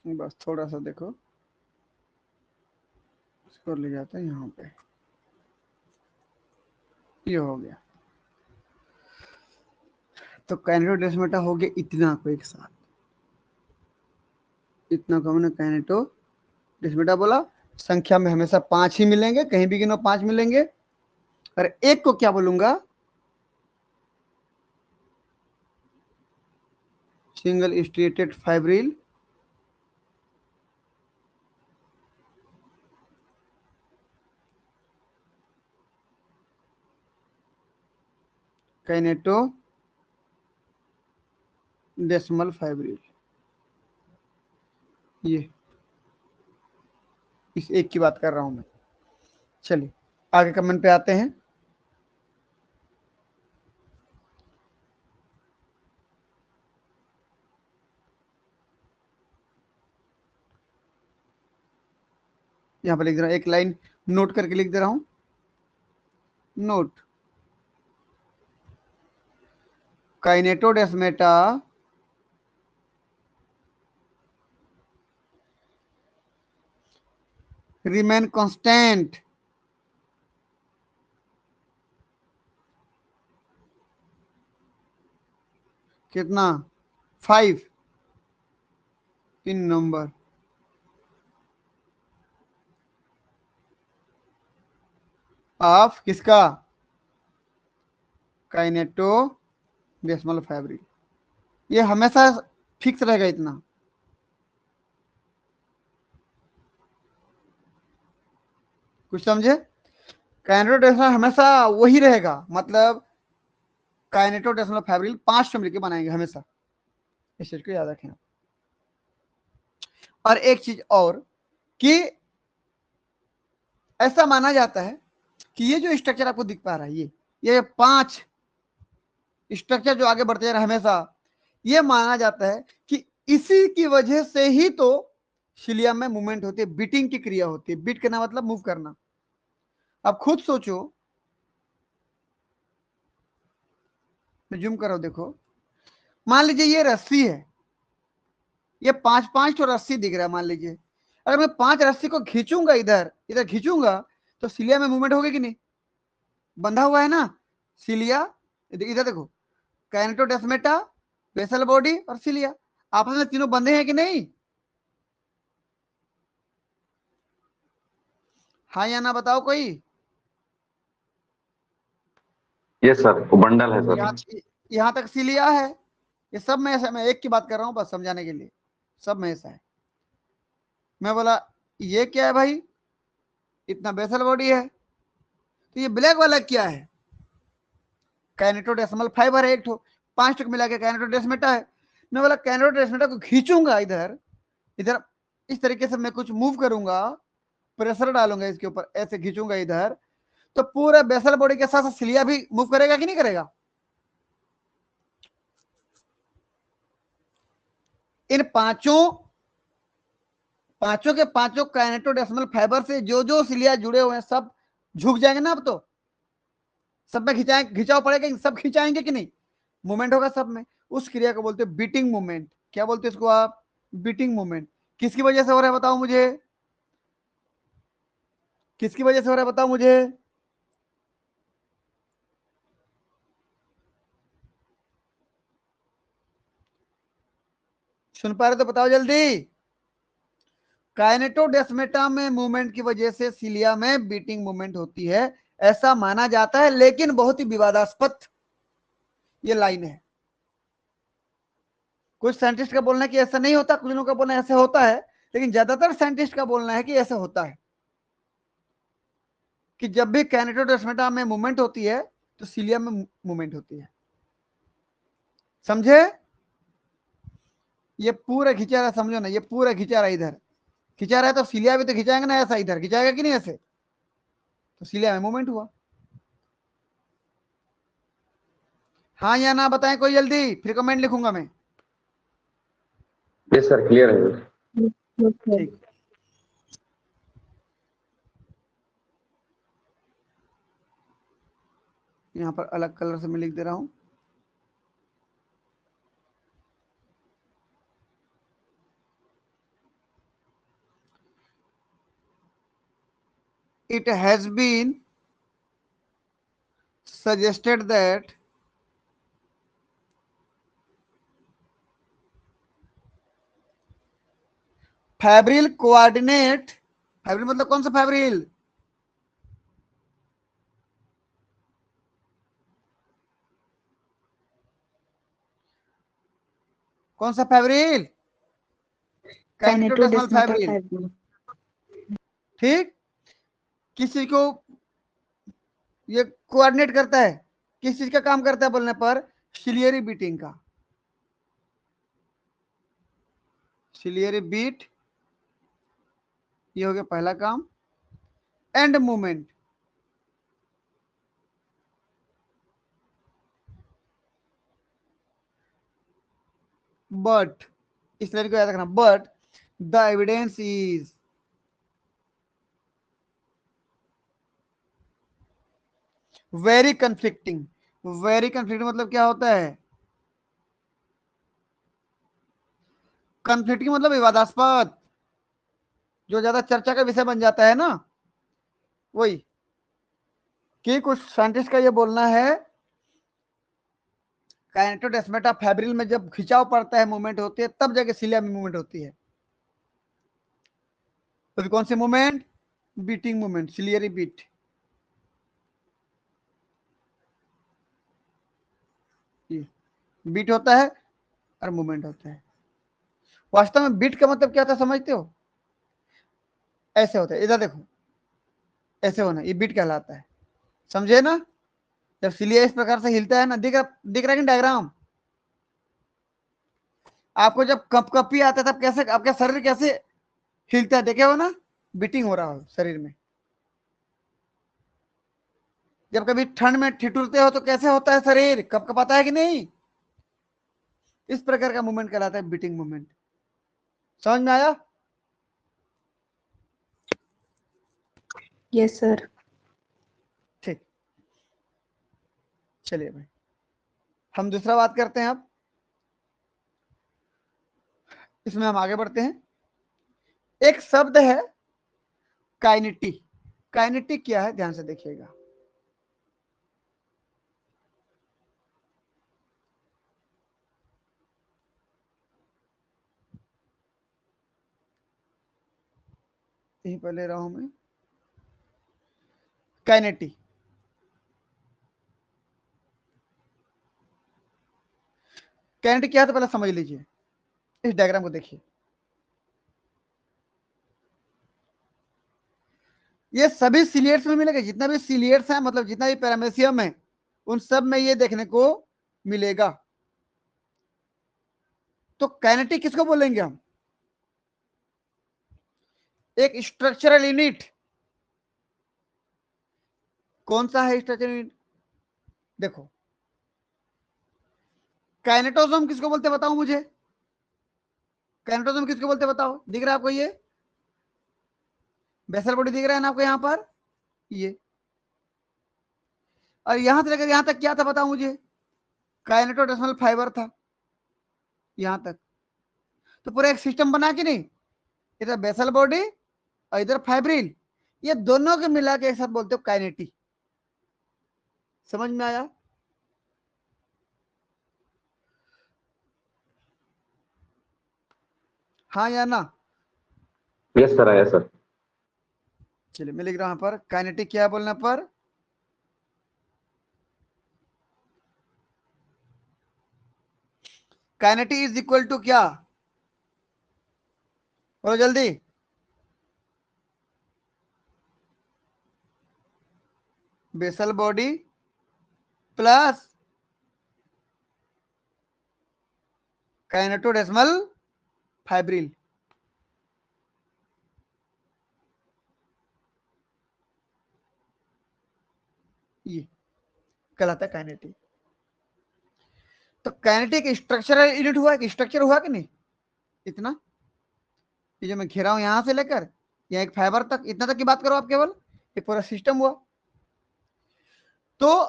बस थोड़ा सा देखो, इसको ले जाते हैं यहाँ पे, ये हो गया। तो काइनेटो डेसिमेटा हो गया इतना को एक साथ, इतना को हमने काइनेटो डेसिमेटा बोला। संख्या में हमेशा 5 ही मिलेंगे, कहीं भी गिनो 5 मिलेंगे। और एक को क्या बोलूंगा? Single striated fibril kinetodesmal fibril, ये इस एक की बात कर रहा हूं मैं। चलिए आगे कमेंट पे आते हैं। यहां पर लिख दे रहा हूं, एक लाइन नोट करके लिख दे रहा हूं, नोट काइनेटो डेसिमेटा रिमेन कांस्टेंट कितना? 5 इन नंबर ऑफ किसका? काइनेटो डेसिमल फाइब्रिल। ये हमेशा फिक्स रहेगा इतना। कुछ समझे? काइनेटो डेसिमल हमेशा वही रहेगा, मतलब काइनेटो डेसिमल फाइब्रिल 5 से मिलकर बनाएंगे हमेशा, इस चीज को याद रखें। और एक चीज और कि ऐसा माना जाता है कि ये जो स्ट्रक्चर आपको दिख पा रहा है, ये 5 स्ट्रक्चर जो आगे बढ़ते जा रहे हैं हमेशा, ये माना जाता है कि इसी की वजह से ही तो सिलिया में मूवमेंट होती है, बीटिंग की क्रिया होती है। बीट करना मतलब मूव करना। अब खुद सोचो, मैं जूम कर रहा हूं, देखो मान लीजिए ये रस्सी है, ये 5 तो रस्सी दिख रहा है मान लीजिए। अगर मैं 5 रस्सी को खींचूंगा, इधर इधर खींचूंगा, तो सिलिया में मूवमेंट होगी कि नहीं? बंधा हुआ है ना सिलिया, इधर देखो, काइनेटो डेसिमेटा, बेसल बॉडी और सिलिया, आपस में तीनों बंधे हैं कि नहीं? हाँ या ना बताओ कोई। यस सर, वो बंडल है सर। यहां तक सिलिया है, ये सब में ऐसा, मैं एक की बात कर रहा हूं बस समझाने के लिए, सब में ऐसा है। मैं बोला ये क्या है भाई, इतना बेसल बॉडी है, तो ये ब्लैक वाला क्या है? काइनेटो डेसिमल फाइबर है, एक ठो 5 टक मिला के काइनेटो डेसिमेटा है। मैं बोला काइनेटो डेसिमेटा को खींचूंगा इधर, इधर इस तरीके से मैं कुछ मूव करूंगा, प्रेशर डालूंगा इसके ऊपर, ऐसे खींचूंगा इधर, तो पूरा बेसल बॉडी के साथ सिलिया भी मूव करेगा कि नहीं करेगा? इन 5 पांचों के पांचों काइनेटोडेसिमल फाइबर से जो जो सिलिया जुड़े हुए हैं सब झुक जाएंगे ना। अब तो सब में खिंचाव पड़ेगा, सब खिंचाएंगे कि नहीं, मूवमेंट होगा सब में। उस क्रिया को बोलते हैं बीटिंग मूवमेंट। क्या बोलते हैं इसको आप? Beating movement. किसकी वजह से हो रहा है बताओ मुझे, किसकी वजह से हो रहा है बताओ मुझे? सुन पा रहे तो बताओ जल्दी। काइनेटोडेस्मेटा में मूवमेंट की वजह से सिलिया में बीटिंग मूवमेंट होती है, ऐसा माना जाता है, लेकिन बहुत ही विवादास्पद ये लाइन है। कुछ साइंटिस्ट का बोलना है कि ऐसा नहीं होता, कुछ लोगों का बोलना है ऐसा होता है, लेकिन ज्यादातर साइंटिस्ट का बोलना है कि ऐसा होता है कि जब भी काइनेटोडेस्मेटा में मूवमेंट होती है तो सिलिया में मूवमेंट होती है। समझे? ये पूरा खिंचा रहा, समझो ना, ये पूरा खिंचा रहा, इधर खिंचा रहा है तो सिलिया भी तो खिंचाएंगे ना, ऐसा इधर खिंचाएगा कि नहीं ऐसे, तो सिलिया में मूवमेंट हुआ। हाँ या ना बताएं कोई जल्दी, फिर कमेंट लिखूंगा मैं। यस सर, क्लियर है। ठीक, यहाँ पर अलग कलर से मैं लिख दे रहा हूं। It has been suggested that fibril coordinate, fibril मतलब कौन सा फाइब्रिल? कौन सा फाइब्रिल? काइनेटोडेसिमल फाइब्रिल। ठीक, किस चीज को ये कोऑर्डिनेट करता है, किस चीज का काम करता है बोलने पर? सिलियरी बीटिंग का। सिलियरी बीट, ये हो गया पहला काम। एंड मूवमेंट, बट इस लाइन को याद रखना, but the evidence is very conflicting. Very conflicting मतलब क्या होता है? कंफ्लिक्टिंग मतलब विवादास्पद, जो ज्यादा चर्चा का विषय बन जाता है ना, वही। कि कुछ साइंटिस्ट का ये बोलना है काइनेटोडेस्मेटा फाइब्रिल में जब खिंचाव पड़ता है, मूवमेंट होती है, तब जाके सिलिया में मूवमेंट होती है। तो कौन सी movement? Beating movement, ciliary beat. Beat होता है और मूवमेंट होता है। वास्तव में बीट का मतलब क्या होता है समझते हो? ऐसे होता है, इधर देखो, ऐसे होना, ये बीट कहलाता है। समझे ना? जब सिलिया इस प्रकार से हिलता है ना, दिख रहा है कि डायग्राम आपको? जब कपकपी आता है तब कैसे आपका शरीर कैसे हिलता है, देखे हो ना? बीटिंग हो रहा हो शरीर में। जब कभी ठंड में ठिठुरते हो तो कैसे होता है शरीर, कपकपाता है कि नहीं? इस प्रकार का मूवमेंट कहलाता है बीटिंग मूवमेंट। समझ में आया? Yes, sir. ठीक, चलिए भाई, हम दूसरा बात करते हैं अब। इसमें हम आगे बढ़ते हैं। एक शब्द है काइनेटिक। काइनेटिक क्या है, ध्यान से देखिएगा। यहीं पर ले रहा हूं मैं, काइनेटिक। काइनेटिक क्या है तो पहले समझ लीजिए, इस डायग्राम को देखिए। ये सभी सिलियर्स में मिलेगा, जितना भी सिलियर्स है, मतलब जितना भी पैरामेसियम है, उन सब में ये देखने को मिलेगा। तो काइनेटिक किसको बोलेंगे हम? एक स्ट्रक्चरल यूनिट। कौन सा है स्ट्रक्चरल यूनिट? देखो, काइनेटोसोम किसको बोलते बताओ मुझे? काइनेटोसोम किसको बोलते बताओ? दिख रहा है आपको ये? बेसल बॉडी दिख रहा है ना आपको यहाँ पर, ये, और यहां से लेकर यहां तक क्या था बताओ मुझे, काइनेटोडेस्मल फाइबर था यहां तक। तो पूरा एक सिस्टम बना कि नहीं, इधर बेसल बॉडी और इधर फाइब्रिल, ये दोनों के मिला के एक साथ बोलते हो काइनेटी। समझ में आया? हाँ या ना? यस सर, आया सर। चलिए मैं लिख रहा हूं यहाँ पर, काइनेटिक क्या है बोलने पर, काइनेटिक इज इक्वल टू क्या, बोलो जल्दी, बेसल बॉडी प्लस काइनेटोडेस्मल फाइब्रिल। ये कहलाता है काइनेटिक। तो काइनेटिक स्ट्रक्चरल यूनिट हुआ कि स्ट्रक्चर हुआ कि नहीं, इतना, ये जो मैं घेरा हूं यहां से लेकर या एक फाइबर तक, इतना तक की बात करो आप केवल, ये पूरा सिस्टम हुआ। तो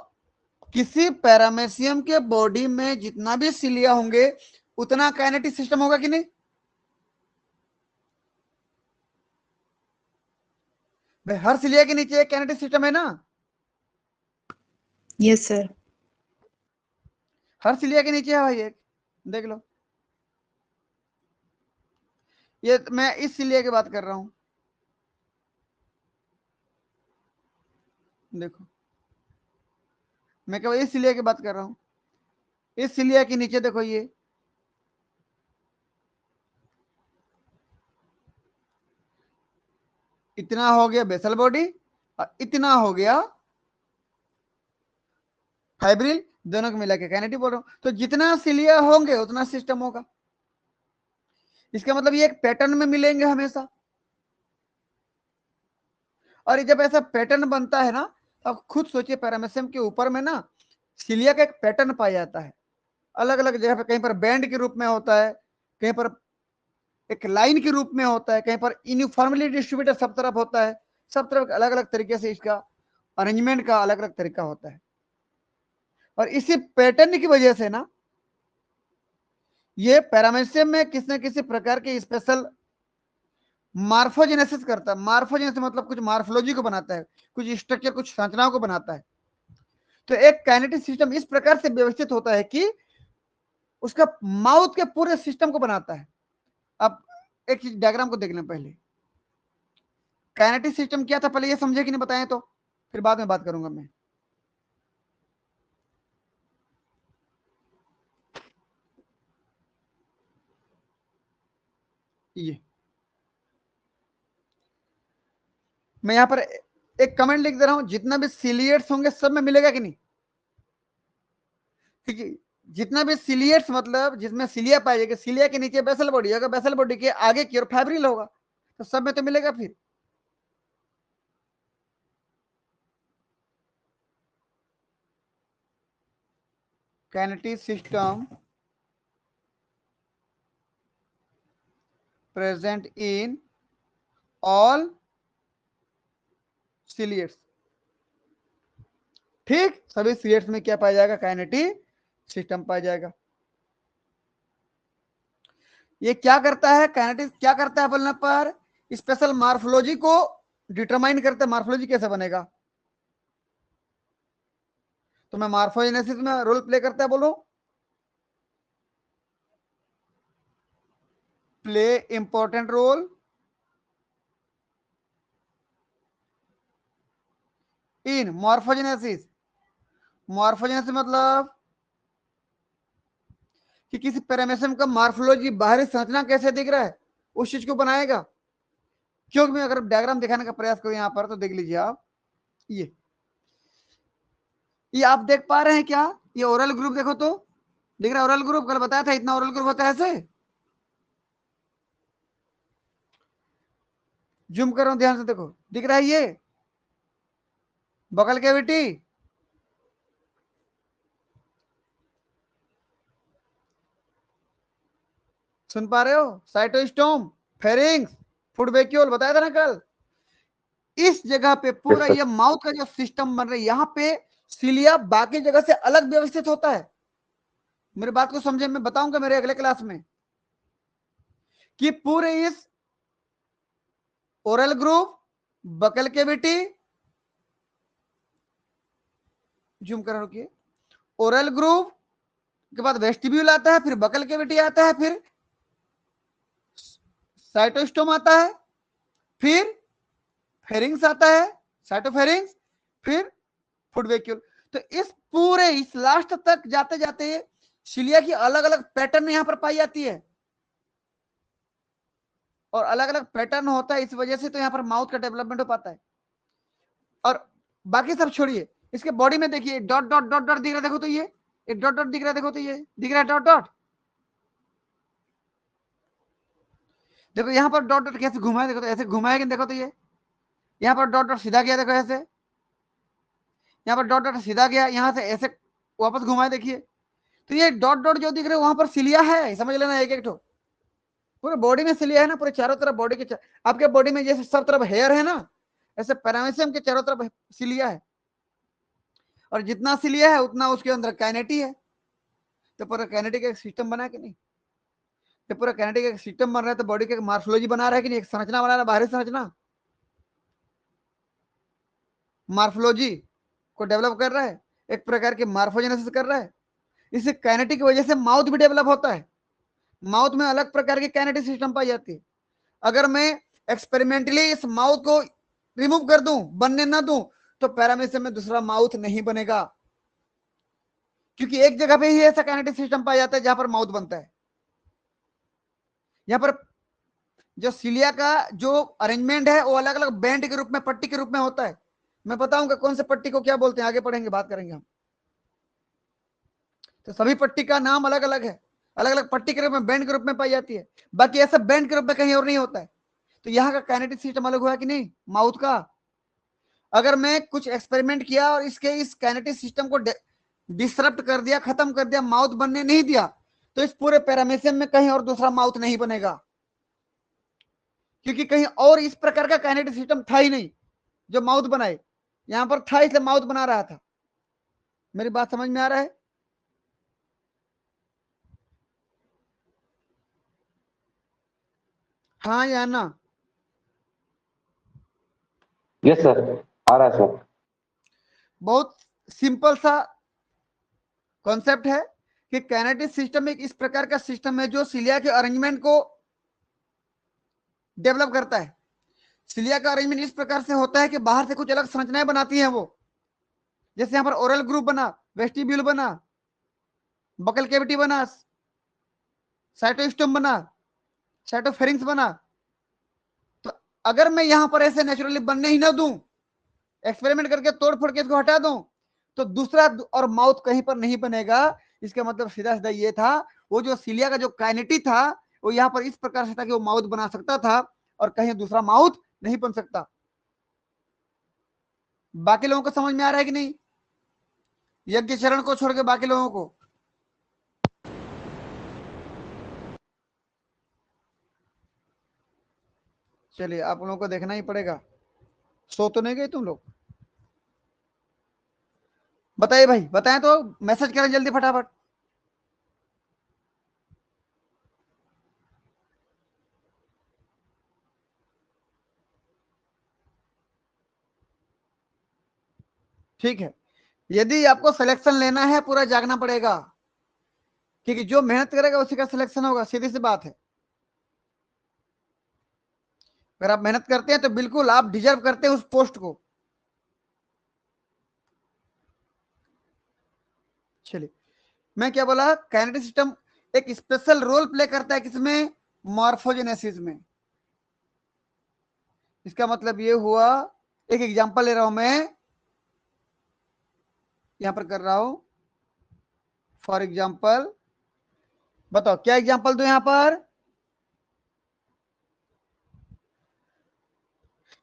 किसी पैरामेशियम के बॉडी में जितना भी सिलिया होंगे उतना काइनेटिक सिस्टम होगा कि नहीं? भाई हर सिलिया के नीचे एक काइनेटिक सिस्टम है ना, यस सर। हर सिलिया के नीचे है भाई एक, देख लो, ये मैं इस सिलिया की बात कर रहा हूं, देखो मैं केवल इस सिलिया की बात कर रहा हूं, इस सिलिया के नीचे देखो ये, इतना हो गया बेसल बॉडी और इतना हो गया फाइब्रिल, दोनों को मिला के काइनेटिक बोल रहा हूं। तो जितना सिलिया होंगे उतना सिस्टम होगा, इसका मतलब ये एक पैटर्न में मिलेंगे हमेशा। और जब ऐसा पैटर्न बनता है ना, तो आप खुद सोचिए पैरामेशियम के यूपर में ना सिलिया का एक पैटर्न पाया जाता है, अलग अलग जगह पे, कहीं पर बैंड के रूप में होता है, कहीं पर एक लाइन के रूप में होता है, कहीं पर यूनिफॉर्मली डिस्ट्रीब्यूटेड सब तरफ होता है, सब तरफ अलग अलग तरीके से इसका अरेंजमेंट का अलग अलग तरीका होता है। और इसी पैटर्न की वजह से ना ये पैरामेशियम में किसी न किसी प्रकार के स्पेशल मार्फोजेनेसिस करता है। मार्फोजेनेसिस मतलब कुछ मार्फोलॉजी को बनाता है, कुछ स्ट्रक्चर, कुछ संरचनाओं को बनाता है। तो एक काइनेटिक सिस्टम इस प्रकार से व्यवस्थित होता है कि उसका माउथ के पूरे सिस्टम को बनाता है। अब एक चीज डायग्राम को देख लें पहले, काइनेटिक सिस्टम क्या था पहले ये समझे कि नहीं बताएं तो फिर बाद में बात करूंगा मैं। ये मैं यहां पर एक कमेंट लिख दे रहा हूं, जितना भी सिलिएट्स होंगे सब में मिलेगा कि नहीं, ठीक है, जितना भी सिलिएट्स मतलब जिसमें सिलिया पाई जाएगी, सिलिया के नीचे बेसल बॉडी होगा, बेसल बॉडी के आगे की ओर फाइब्रिल होगा, तो सब में तो मिलेगा फिर। Kinetic system present in all ciliates, ठीक, सभी सिलिएट्स में क्या पाया जाएगा, काइनेटिक सिस्टम पाया जाएगा। ये क्या करता है, काइनेटिक क्या करता है बोलने पर, स्पेशल मार्फोलॉजी को डिटरमाइन करता है, मार्फोलॉजी कैसे बनेगा। तो मैं मार्फोजेनेसिस में रोल प्ले करता है, बोलो play important role in morphogenesis. Morphogenesis मतलब कि किसी पैरामेशियम का मार्फोलॉजी, बाहरी संरचना कैसे दिख रहा है उस चीज को बनाएगा। क्योंकि मैं अगर डायग्राम दिखाने का प्रयास करूं यहां पर तो देख लीजिए आप, ये आप देख पा रहे हैं क्या, ये ओरल ग्रुप देखो तो दिख रहा है, ओरल ग्रुप कल बताया था इतना ओरल ग्रुप होता है ऐसे, जूम कर रहा हूं ध्यान से देखो, दिख रहा है ये बकल कैविटी, सुन पा रहे हो, साइटोस्टोम, फेरिंग्स, फुट वैक्यूल बताया था ना कल, इस जगह पे पूरा sir. ये माउथ का जो सिस्टम बन रहा है, यहाँ पे सिलिया बाकी जगह से अलग व्यवस्थित होता है। मेरी बात को समझे, मैं बताऊंगा मेरे अगले क्लास में कि पूरे इस oral group, buccal cavity, zoom कर रुकिए, ओरल ग्रुप के बाद वेस्टिब्यूल आता है, फिर बकल कैविटी आता है, फिर साइटोस्टोम आता है, फिर फेरिंग्स आता है, साइटोफेरिंग्स, फिर फुट वैक्यूल। तो इस पूरे इस लास्ट तक जाते जाते सिलिया की अलग अलग पैटर्न यहां पर पाई जाती है, और अलग अलग पैटर्न होता है, इस वजह से तो यहां पर माउथ का डेवलपमेंट हो पाता है। और बाकी सब छोड़िए, इसके बॉडी में देखिए डॉट डॉट डॉट डॉट दिख रहा है, देखो तो ये एक डॉट डॉट दिख रहा है, देखो तो ये दिख रहा है डॉट डॉट, देखो यहाँ पर डॉट डॉट कैसे घुमा है, देखो तो ऐसे घुमा है, देखो तो ये यहाँ पर डॉट डॉट सीधा गया, देखो ऐसे, यहाँ पर डॉट डॉट सीधा गया, यहाँ से ऐसे वापस घुमाए, देखिए। तो ये डॉट डॉट जो दिख रहे हैं वहां पर सिलिया है, समझ लेना, एक एक ठो पूरे बॉडी में सिलिया है ना, पूरे चारों तरफ बॉडी के आपके बॉडी में जैसे सब तरफ हेयर है ना, ऐसे पैरामीशियम के चारों तरफ सिलिया है, और जितना सिलिया है उतना उसके अंदर काइनेटी है। तो पूरा काइनेटिक एक सिस्टम बना है कि नहीं, तो पूरा काइनेटिक एक सिस्टम बन रहा है, तो बॉडी के मार्फोलॉजी बना रहा है कि नहीं, एक संरचना बना रहा है, बाहरी संरचना मार्फोलॉजी को डेवलप कर रहा है, एक प्रकार की मार्फोजेनेसिस कर रहा है। इस काइनेटिक की वजह से माउथ भी डेवलप होता है, माउथ में अलग प्रकार की काइनेटिक सिस्टम पाई जाती है। अगर मैं एक्सपेरिमेंटली इस माउथ को रिमूव कर दूं, बनने ना दूं, तो पैरामीशियम में दूसरा माउथ नहीं बनेगा, क्योंकि एक जगह पे ही ऐसा काइनेटिक सिस्टम पाया जाता है जहां पर माउथ बनता है। यहां पर जो सिलिया का जो अरेंजमेंट है वो अलग अलग बैंड के रूप में, पट्टी के रूप में होता है। मैं बताऊंगा कौन से पट्टी को क्या बोलते हैं, आगे पढ़ेंगे, बात करेंगे हम। तो सभी पट्टी का नाम अलग अलग है, अलग अलग पट्टी के रूप में, बैंड के रूप में पाई जाती है, बाकी ऐसा बैंड के रूप में कहीं और नहीं होता है। तो यहाँ का काइनेटिक सिस्टम अलग हुआ कि नहीं माउथ का। अगर मैं कुछ एक्सपेरिमेंट किया और इसके इस काइनेटिक सिस्टम को डिसरप्ट कर दिया, खत्म कर दिया, माउथ बनने नहीं दिया, तो इस पूरे पैरामीशियम में कहीं और दूसरा माउथ नहीं बनेगा, क्योंकि कहीं और इस प्रकार का काइनेटिक सिस्टम था ही नहीं जो माउथ बनाए, यहां पर था इसलिए माउथ बना रहा था। मेरी बात समझ में आ रहा है? हाँ या ना? यस सर, आ रहा है सर। बहुत सिंपल सा कॉन्सेप्ट है कि काइनेटिक सिस्टम एक इस प्रकार का सिस्टम है जो सिलिया के अरेंजमेंट को डेवलप करता है। सिलिया का अरेंजमेंट इस प्रकार से होता है कि बाहर से कुछ अलग संरचनाएं बनाती हैं वो, जैसे यहाँ पर ओरल ग्रुप बना, वेस्टिब्यूल बना, बकल कैविटी बना, साइटोस्टोम बना, साइटोफेरिंग्स बना। तो अगर मैं यहाँ पर ऐसे नेचुरली बनने ही ना दूं, एक्सपेरिमेंट करके तोड़ फोड़ के इसको हटा दूं, तो दूसरा और माउथ कहीं पर नहीं बनेगा। इसका मतलब सीधा सीधा ये था, वो जो सिलिया का जो काइनेटी था वो यहाँ पर इस प्रकार से था कि वो माउथ बना सकता था और कहीं दूसरा माउथ नहीं बन सकता। बाकी लोगों को समझ में आ रहा है कि नहीं, यज्ञ चरण को छोड़ के बाकी लोगों को? चलिए, आप लोगों को देखना ही पड़ेगा, सो तो नहीं गए तुम लोग? बताइए भाई, बताएं तो, मैसेज करें जल्दी फटाफट। ठीक है, यदि आपको सिलेक्शन लेना है पूरा जागना पड़ेगा, क्योंकि जो मेहनत करेगा उसी का सिलेक्शन होगा, सीधी सी बात है। अगर आप मेहनत करते हैं तो बिल्कुल आप डिजर्व करते हैं उस पोस्ट को। चलिए, मैं क्या बोला, काइनेटिक सिस्टम एक स्पेशल रोल प्ले करता है किसमें, मॉर्फोजेनेसिस में। इसका मतलब ये हुआ, एक एग्जांपल ले रहा हूं मैं, यहां पर कर रहा हूं फॉर एग्जांपल। बताओ क्या एग्जांपल दो यहां पर,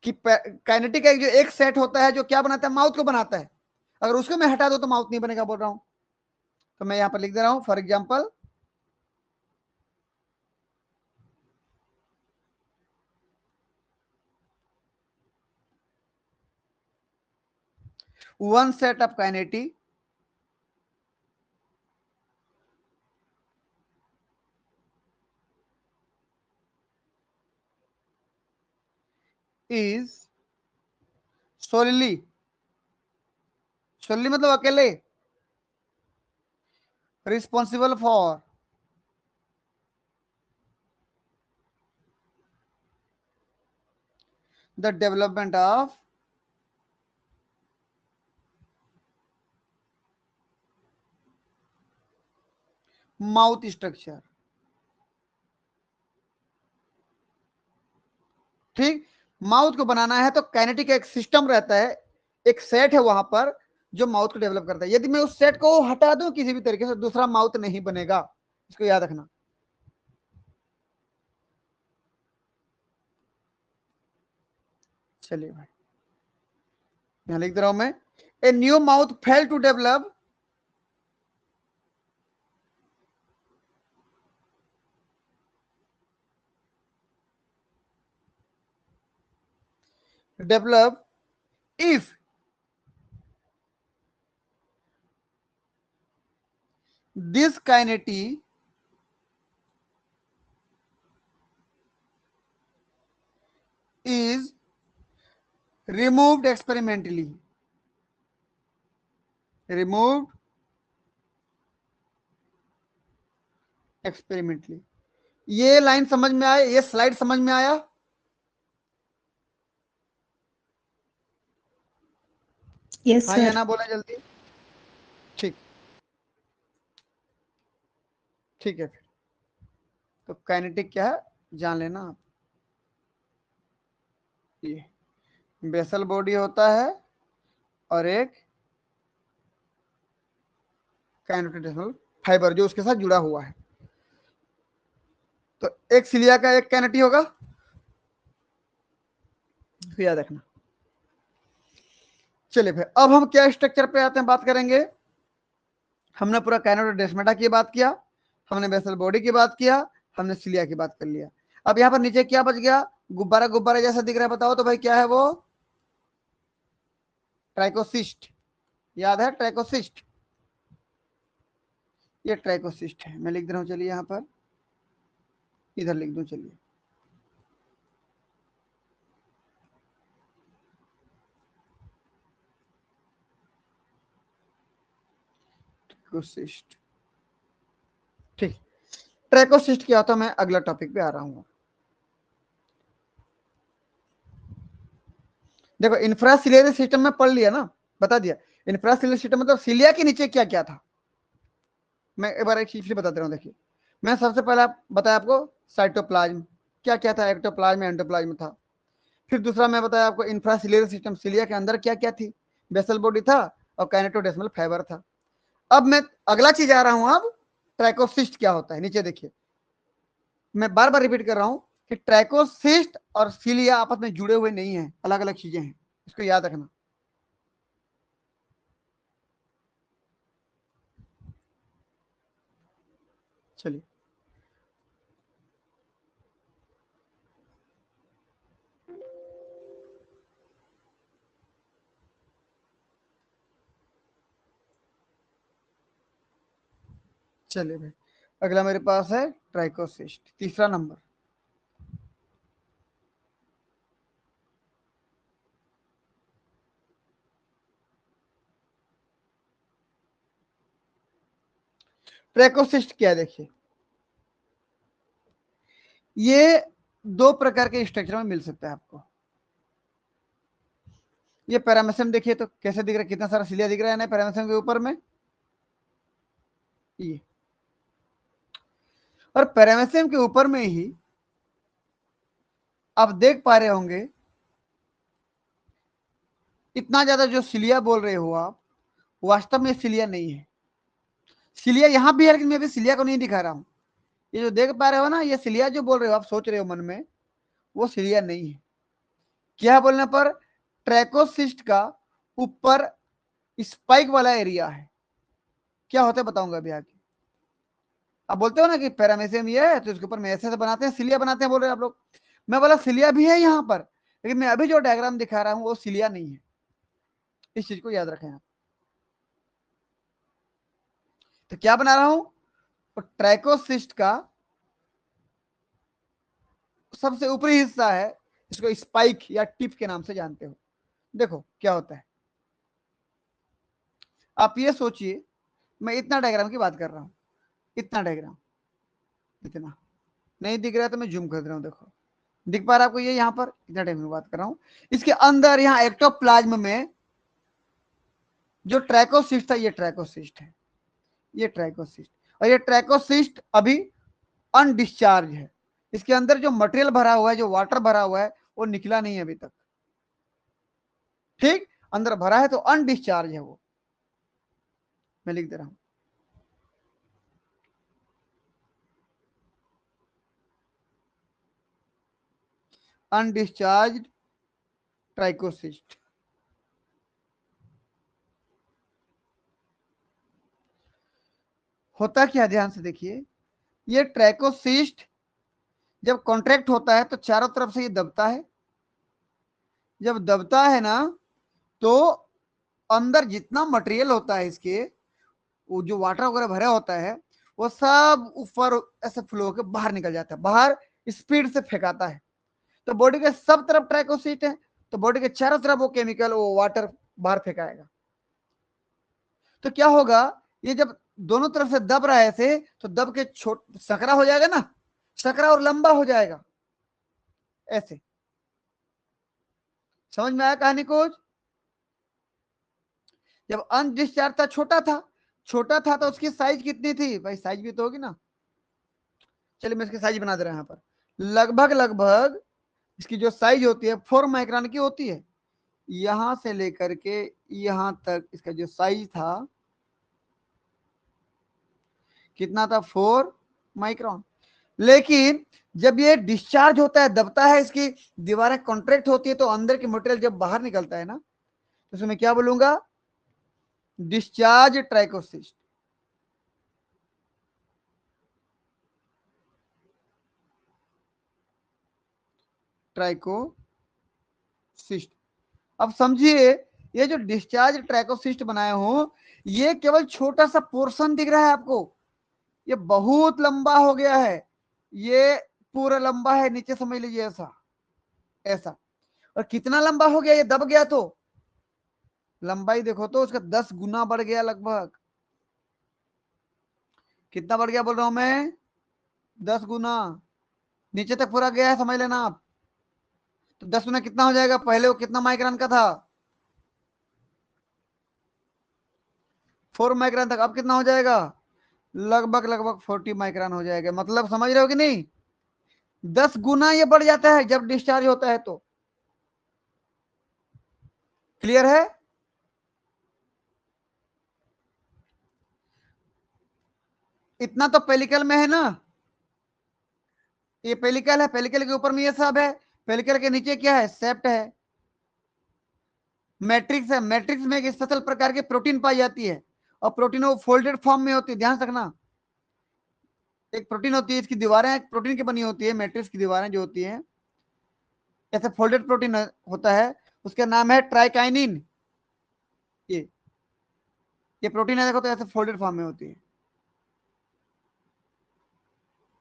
कि काइनेटिक का जो एक सेट होता है जो क्या बनाता है, माउथ को बनाता है। अगर उसको मैं हटा दो तो माउथ नहीं बनेगा, बोल रहा हूं। तो मैं यहां पर लिख दे रहा हूं for example, one set of kinetic is solely मतलब अकेले responsible for the development of mouth structure. ठीक, माउथ को बनाना है तो काइनेटिक एक सिस्टम रहता है, एक सेट है वहां पर जो माउथ को डेवलप करता है। यदि मैं उस सेट को हटा दूं किसी भी तरीके से, दूसरा माउथ नहीं बनेगा, इसको याद रखना। चलिए भाई, यहां लिख दे रहा हूं मैं, a new mouth fail to develop if this kinetic is removed experimentally, ये लाइन समझ में आया, ये स्लाइड समझ में आया? यस हाँ या सर। ना बोला जल्दी। ठीक, ठीक है। फिर तो काइनेटिक क्या है जान लेना आप। ये बेसल बॉडी होता है और एक काइनेटोडेर्मल फाइबर जो उसके साथ जुड़ा हुआ है। तो एक सिलिया का एक कैनेटी होगा, याद रखना। चलिए फिर अब हम क्या स्ट्रक्चर पे आते हैं, बात करेंगे। हमने पूरा काइनेटोडेर्मेटा की बात किया, हमने बेसल बॉडी की बात किया, हमने सिलिया की बात कर लिया। अब यहाँ पर नीचे क्या बच गया, गुब्बारा गुब्बारा जैसा दिख रहा है, बताओ तो भाई क्या है वो? ट्राइकोसिस्ट, याद है ट्राइकोसिस्ट? ये ट्राइकोसिस्ट है, मैं लिख दे रहा हूं। चलिए यहाँ पर इधर लिख दूं, चलिए ट्राइकोसिस्ट। ठीक, ट्राइकोसिस्ट क्या होता है मैं अगला टॉपिक पे आ रहा हूँ। देखो इंफ्रासिलियरी सिस्टम में पढ़ लिया ना, बता दिया। इंफ्रासिलियरी सिस्टम मतलब सिलिया के नीचे क्या क्या था, मैं एक बार एक चीज बता दे रहा हूँ। देखिए मैं सबसे पहले बताया आपको साइटोप्लाज्म क्या क्या था, एक्टोप्लाज्म एंडोप्लाज्म था। फिर दूसरा मैं बताया आपको इंफ्रासिलियरी सिस्टम, सिलिया के अंदर क्या क्या थी, बेसल बॉडी था और काइनेटोडेर्मल फाइबर था। अब मैं अगला चीज आ रहा हूं, अब ट्राइकोसिस्ट क्या होता है। नीचे देखिए, मैं बार बार रिपीट कर रहा हूं कि ट्राइकोसिस्ट और सिलिया आपस में जुड़े हुए नहीं है, अलग अलग चीजें हैं, इसको याद रखना। चलिए चलिए भाई, अगला मेरे पास है ट्राइकोसिस्ट, तीसरा नंबर। ट्राइकोसिस्ट क्या है, देखिए ये दो प्रकार के स्ट्रक्चर में मिल सकता है आपको। ये पैरामेसियम देखिए तो कैसे दिख रहा है, कितना सारा सिलिया दिख रहा है ना पैरामेसियम के ऊपर में, ये। और पैरामेसियम के ऊपर में ही आप देख पा रहे होंगे इतना ज्यादा जो सिलिया बोल रहे हो आप, वास्तव में सिलिया नहीं है। सिलिया यहां भी है लेकिन मैं भी सिलिया को नहीं दिखा रहा हूं। ये जो देख पा रहे हो ना, ये सिलिया जो बोल रहे हो आप, सोच रहे हो मन में, वो सिलिया नहीं है। क्या बोलने पर ट्रैकोसिस्ट का ऊपर स्पाइक वाला एरिया है, क्या होता है बताऊंगा अभी आगे। आप बोलते हो ना कि पैरामेसियम ये है तो इसके ऊपर में ऐसे बनाते हैं, सिलिया बनाते हैं बोल रहे हैं आप लोग। मैं बोला सिलिया भी है यहाँ पर, लेकिन मैं अभी जो डायग्राम दिखा रहा हूँ वो सिलिया नहीं है। इस चीज को याद रखें आप। तो क्या बना रहा हूं, तो ट्रैकोसिस्ट का सबसे ऊपरी हिस्सा है, इसको स्पाइक या टिप के नाम से जानते हो। देखो क्या होता है, आप ये सोचिए, मैं इतना डायग्राम की बात कर रहा हूं, इतना डायग्राम, इतना नहीं दिख रहा है तो मैं जूम कर रहा हूं, देखो दिख पा रहा है आपको, ये यहाँ पर इतना टाइम में बात कर रहा हूं। इसके अंदर यहाँ एक्टोप्लाज्म में जो ट्रैकोसिस्ट है, ये ट्रैकोसिस्ट है, ये ट्रैकोसिस्ट, और ये ट्रैकोसिस्ट अभी अनडिस्चार्ज है। इसके अंदर जो मटेरियल भरा हुआ है, जो वाटर भरा हुआ है, वो निकला नहीं है अभी तक, ठीक, अंदर भरा है तो अनडिस्चार्ज है वो। मैं लिख दे रहा हूं, अनडिस्चार्ज ट्राइकोसिस्ट। होता क्या, ध्यान से देखिए, ये ट्रैकोसिस्ट जब कॉन्ट्रैक्ट होता है तो चारों तरफ से ये दबता है, जब दबता है ना, तो अंदर जितना मटेरियल होता है इसके, वो जो वाटर वगैरह भरा होता है, वो सब ऊपर ऐसे फ्लो होकर बाहर निकल जाता है, बाहर स्पीड से फेंकाता है। तो बॉडी के सब तरफ ट्रैकोसिट है, तो बॉडी के चारों तरफ वो केमिकल, वो वाटर बाहर फेंकाएगा। तो क्या होगा, ये जब दोनों तरफ से दब रहा है ऐसे, तो दब के छोट सकरा हो जाएगा ना, सकरा और लंबा हो जाएगा ऐसे। समझ में आया कहानी कुछ? जब अनडिस्चार्ज था, छोटा था, छोटा था तो उसकी साइज कितनी थी भाई, साइज भी तो होगी ना। चलिए मैं इसकी साइज बना दे रहा हूं यहाँ पर, लगभग लगभग इसकी जो साइज होती है 4 माइक्रोन की होती है। यहां से लेकर के यहां तक इसका जो साइज था कितना था, 4 माइक्रोन। लेकिन जब ये डिस्चार्ज होता है, दबता है, इसकी दीवारें कॉन्ट्रैक्ट होती है, तो अंदर की मटेरियल जब बाहर निकलता है ना, तो उसमें क्या बोलूंगा, डिस्चार्ज ट्राइकोसिस्ट। ट्राइकोसिस्ट। अब समझिए, ये जो डिस्चार्ज ट्रैकोसिस्ट बनाए हो, ये केवल छोटा सा पोर्शन दिख रहा है आपको, ये बहुत लंबा हो गया है, ये पूरा लंबा है, नीचे समझ लीजिए ऐसा, ऐसा। और कितना लंबा हो गया, ये दब गया तो लंबाई देखो तो उसका 10 गुना बढ़ गया लगभग। कितना बढ़ गया बोल रहा हूं मैं, 10 गुना। नीचे तक पूरा गया है, समझ लेना आप। तो 10 गुना कितना हो जाएगा, पहले वो कितना माइक्रोन का था, 4 माइक्रोन तक, अब कितना हो जाएगा, लगभग लगभग 40 माइक्रोन हो जाएगा। मतलब समझ रहे हो कि नहीं, 10 गुना ये बढ़ जाता है जब डिस्चार्ज होता है तो। क्लियर है? इतना तो पेलिकल में है ना, ये पेलिकल है, पेलिकल के ऊपर में ये सब है, पेलिकल के नीचे क्या है, सेप्ट है, मैट्रिक्स है, मैट्रिक्स में एक स्पेशल प्रकार की प्रोटीन पाई जाती है, और प्रोटीन वो फोल्डेड फॉर्म में होती है, ध्यान रखना। एक प्रोटीन होती है, इसकी दीवारें एक प्रोटीन की बनी होती है, मैट्रिक्स की दीवारें जो होती हैं, ऐसे फोल्डेड प्रोटीन होता है, उसका नाम है ट्राइकाइनिन। ये ये प्रोटीन है, देखो तो ऐसे फोल्डेड फॉर्म में होती है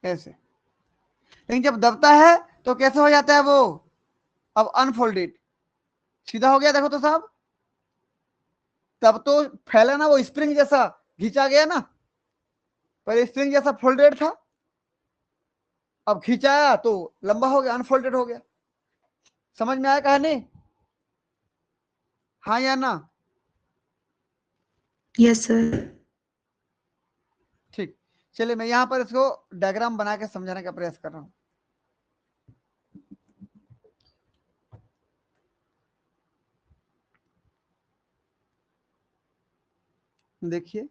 ऐसे। लेकिन जब दबता है तो कैसे हो जाता है वो, अब अनफोल्डेड, सीधा हो गया, देखो तो साहब। तब तो फैला ना, वो स्प्रिंग जैसा खींचा गया ना, पहले स्प्रिंग जैसा फोल्डेड था, अब खींचाया तो लंबा हो गया, अनफोल्डेड हो गया। समझ में आया कहानी, हाँ या ना? Yes, sir. ठीक, चलिए मैं यहां पर इसको डायग्राम बना के समझाने का प्रयास कर रहा हूं। देखिए,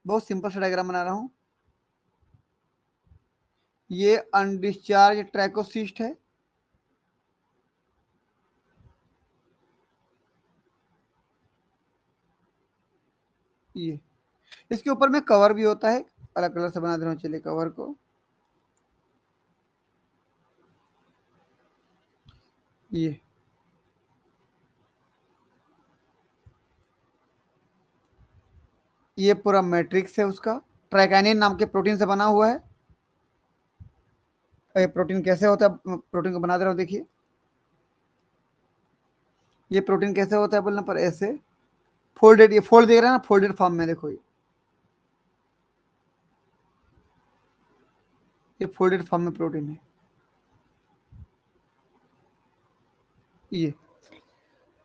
बहुत सिंपल सा डायग्राम बना रहा हूं। ये अनडिस्चार्ज ट्रैकोसिस्ट है, ये इसके ऊपर में कवर भी होता है, अलग कलर से बना दे रहा हूं, चलिए कवर को, ये ये पूरा मैट्रिक्स है उसका, ट्राइकाइनिन नाम के प्रोटीन से बना हुआ है। ये प्रोटीन कैसे होता है, प्रोटीन को बना दे रहा हूं, देखिए ये प्रोटीन कैसे होता है बोलने पर ऐसे फोल्डेड, ये फोल्ड देख रहे हैं ना, फोल्डेड फॉर्म में देखो, ये फोल्डेड फॉर्म में प्रोटीन है ये।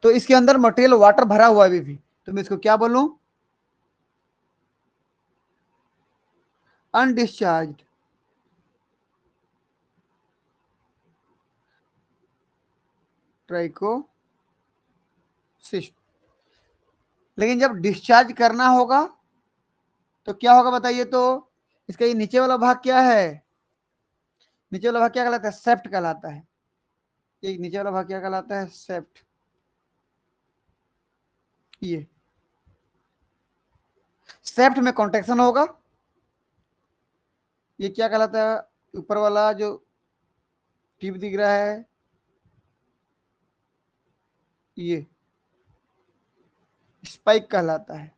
तो इसके अंदर मटेरियल वाटर भरा हुआ है अभी भी, तो मैं इसको क्या बोलूं, अनडिस्चार्ज। ट्राइकोसिस्ट। लेकिन जब डिस्चार्ज करना होगा तो क्या होगा बताइए, तो इसका ये नीचे वाला भाग क्या है, नीचे वाला भाग क्या कहलाता है, सेप्ट कहलाता है। ये नीचे वाला भाग क्या कहलाता है, सेप्ट। ये सेप्ट में कॉन्ट्रेक्शन होगा। ये क्या कहलाता है, ऊपर वाला जो टिप दिख रहा है, ये स्पाइक कहलाता है।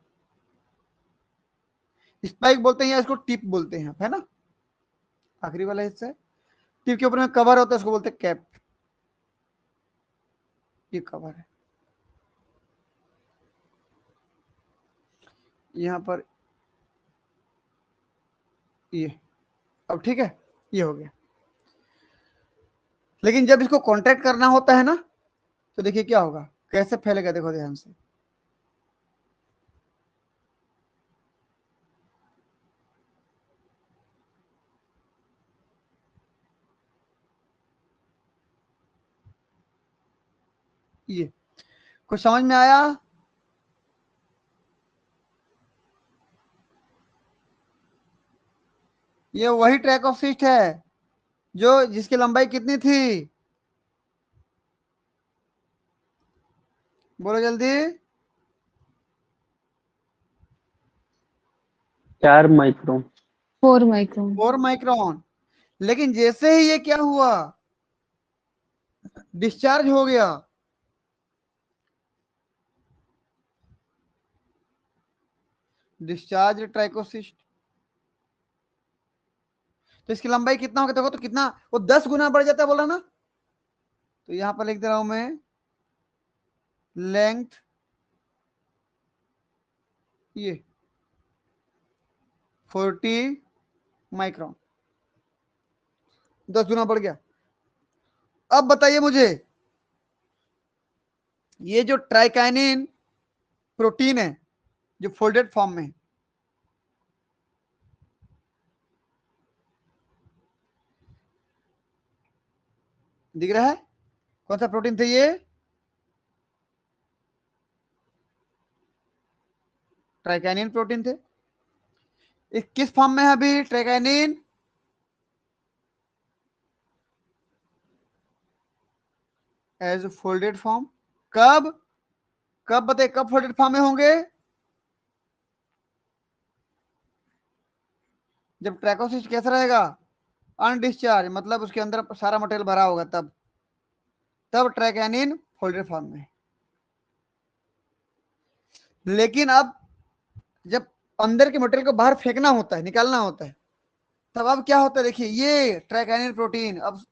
स्पाइक बोलते हैं या इसको टिप बोलते हैं, है ना, आखिरी वाला हिस्सा है, टिप के ऊपर में कवर होता है, उसको बोलते हैं कैप। ये कवर है यहां पर, ये अब ठीक है, ये हो गया। लेकिन जब इसको कॉन्ट्रैक्ट करना होता है ना, तो देखिए क्या होगा, कैसे फैलेगा, देखो ध्यान से। ये कुछ समझ में आया, ये वही ट्रैक ऑफ सिस्ट है जो जिसकी लंबाई कितनी थी, बोलो जल्दी। 4 माइक्रोन। 4 माइक्रोन। 4 माइक्रोन। लेकिन जैसे ही ये क्या हुआ, डिस्चार्ज हो गया, डिस्चार्ज ट्राइकोसिस्ट, तो इसकी लंबाई कितना होगा, देखो तो कितना, वो 10 गुना बढ़ जाता है बोला ना। तो यहां पर लिख दे रहा हूं मैं, लेंथ ये 40 माइक्रोन, 10 गुना बढ़ गया। अब बताइए मुझे, ये जो ट्राइकाइनिन प्रोटीन है जो फोल्डेड फॉर्म में, दिख रहा है, कौन सा प्रोटीन थे ये, ट्राइकाइनिन प्रोटीन थे। किस फॉर्म में है अभी ट्राइकाइनिन, एज फोल्डेड फॉर्म। कब, कब बताइए, कब फोल्डेड फॉर्म में होंगे, जब ट्रैकोसिस्ट कैसा रहेगा, अनडिस्चार्ज, मतलब उसके अंदर सारा मटेरियल भरा होगा, तब तब ट्रैकाइनिन फोल्डेड फॉर्म में। लेकिन अब जब अंदर के मटेरियल को बाहर फेंकना होता है, निकालना होता है, तब अब क्या होता है, देखिए ये ट्राइकाइनिन प्रोटीन अब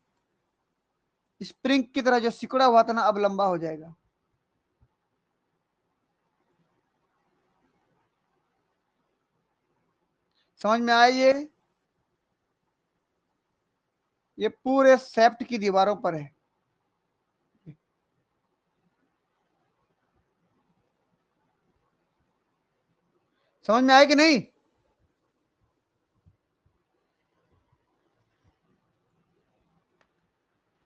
स्प्रिंग की तरह जो सिकुड़ा हुआ था ना, अब लंबा हो जाएगा। समझ में आया ये पूरे सेप्ट की दीवारों पर है। समझ में आया कि नहीं,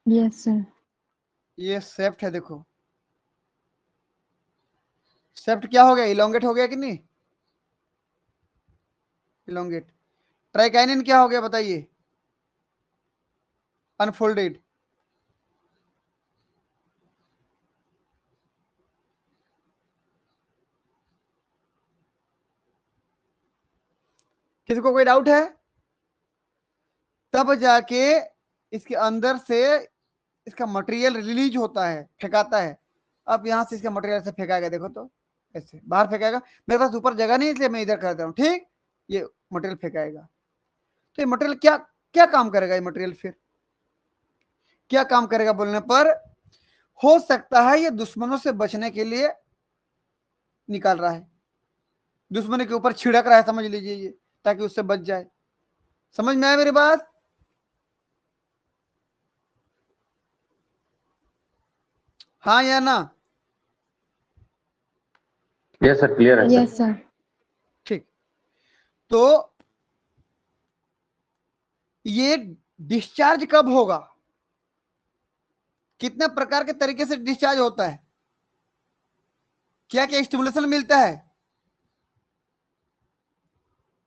यस सर। ये सेप्ट है, देखो सेप्ट क्या हो गया, इलोंगेट हो गया कि नहीं, इलोंगेट। ट्राइकाइनिन क्या हो गया बताइए, अनफोल्डेड। किसी को कोई डाउट है, तब जाके इसके अंदर से इसका मटेरियल रिलीज होता है, फेंकाता है। अब यहां से इसका मटेरियल से फेंका गया, देखो तो ऐसे बाहर फेंकाएगा। मेरे पास ऊपर जगह नहीं इसलिए मैं इधर कर दे रहा हूँ, ठीक। ये मटेरियल फेंकाएगा। तो ये मटेरियल क्या क्या काम करेगा? ये मटेरियल फिर क्या काम करेगा बोलने पर, हो सकता है ये दुश्मनों से बचने के लिए निकाल रहा है, दुश्मन के ऊपर छिड़क रहा है, समझ लीजिए ये, ताकि उससे बच जाए। समझ में आया मेरी बात? हाँ या ना? यस सर, क्लियर है सर। Yes, sir. ठीक। तो ये डिस्चार्ज कब होगा, कितने प्रकार के तरीके से डिस्चार्ज होता है, क्या क्या स्टिमुलेशन मिलता है,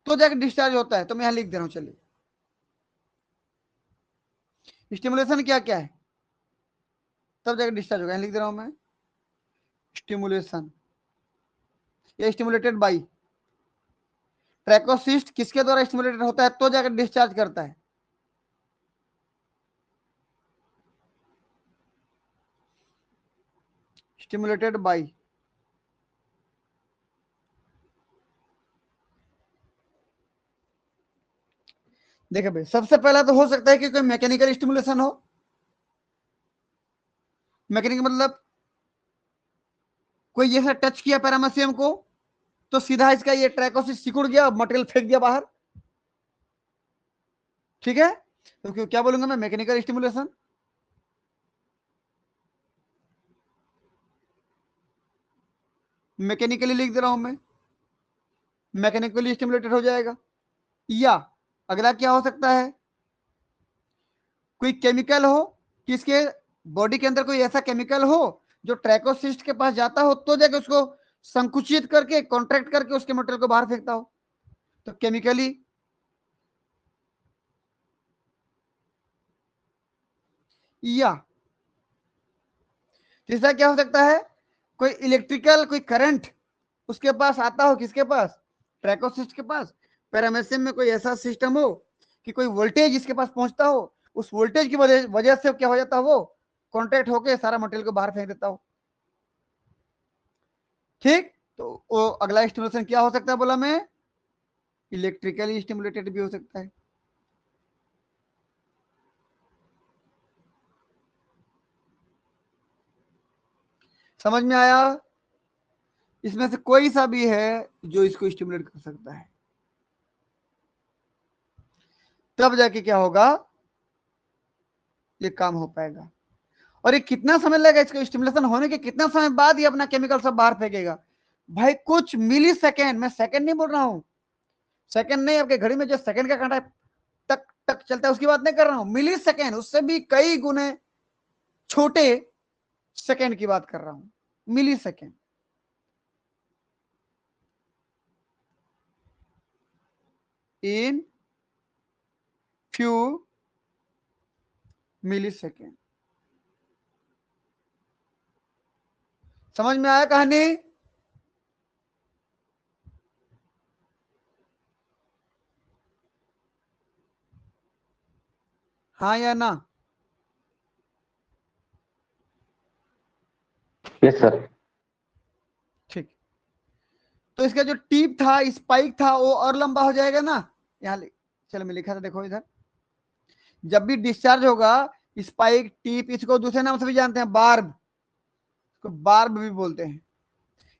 तो जाकर डिस्चार्ज होता है। तो मैं यहां लिख दे रहा हूं, चलिए स्टिमुलेशन क्या क्या है, तब जाकर डिस्चार्ज होगा। यहां लिख दे रहा हूं मैं, स्टिमुलेशन, ये स्टिमुलेटेड बाई ट्रैकोसिस्ट, किसके द्वारा स्टिमुलेटेड होता है तो जाकर डिस्चार्ज करता है। स्टिमुलेटेड बाई, देखिए भाई, सबसे पहला तो हो सकता है कि कोई मैकेनिकल स्टिमुलेशन हो। मैकेनिकल मतलब कोई जैसा टच किया पैरामेसियम को तो सीधा इसका ये ट्रैकोसिस सिकुड़ गया, मटेरियल फेंक दिया बाहर, ठीक है। तो क्या बोलूंगा मैं, मैकेनिकल स्टिमुलेशन। मैकेनिकली लिख दे रहा हूं मैं, मैकेनिकली स्टिमुलेटेड हो जाएगा। या अगला क्या हो सकता है, कोई केमिकल हो, किसके बॉडी के अंदर कोई ऐसा केमिकल हो जो ट्रैकोसिस्ट के पास जाता हो तो जाके उसको संकुचित करके कॉन्ट्रैक्ट करके उसके मटेरियल को बाहर फेंकता हो, तो केमिकली। या तीसरा क्या हो सकता है, कोई इलेक्ट्रिकल कोई करंट उसके पास आता हो, किसके पास, ट्रैकोसिस्ट के पास। पैरामेसियम में कोई ऐसा सिस्टम हो कि कोई वोल्टेज इसके पास पहुंचता हो, उस वोल्टेज की वजह से क्या हो जाता है, वो कॉन्ट्रैक्ट होके सारा मटेरियल को बाहर फेंक देता हो, ठीक। तो वो अगला स्टिमुलेशन क्या हो सकता है बोला मैं, इलेक्ट्रिकली स्टिमुलेटेड भी हो सकता है। समझ में आया? इसमें से कोई सा भी है जो इसको स्टिमुलेट कर सकता है, तब जाके क्या होगा, ये काम हो पाएगा। और ये कितना समय लगेगा इसको स्टिमुलेशन होने के, कितना समय बाद ये अपना केमिकल सब बाहर फेंकेगा? भाई कुछ मिली सेकेंड, मैं सेकेंड नहीं बोल रहा हूं, सेकेंड नहीं, आपके घड़ी में जो सेकेंड का कांटा टक टक चलता है उसकी बात नहीं कर रहा हूं, मिली सेकेंड, उससे भी कई गुने छोटे सेकेंड की बात कर रहा हूं, millisecond. In few millisecond. समझ में आया कहानी? हाँ या ना? Yes sir. ठीक। तो इसका जो टीप था, स्पाइक था, वो और लंबा हो जाएगा ना। यहाँ चलो मैं लिखा था, देखो इधर, जब भी डिस्चार्ज होगा, स्पाइक टीप, इसको दूसरे नाम से भी जानते हैं, बार्ब, इसको बार्ब भी बोलते हैं।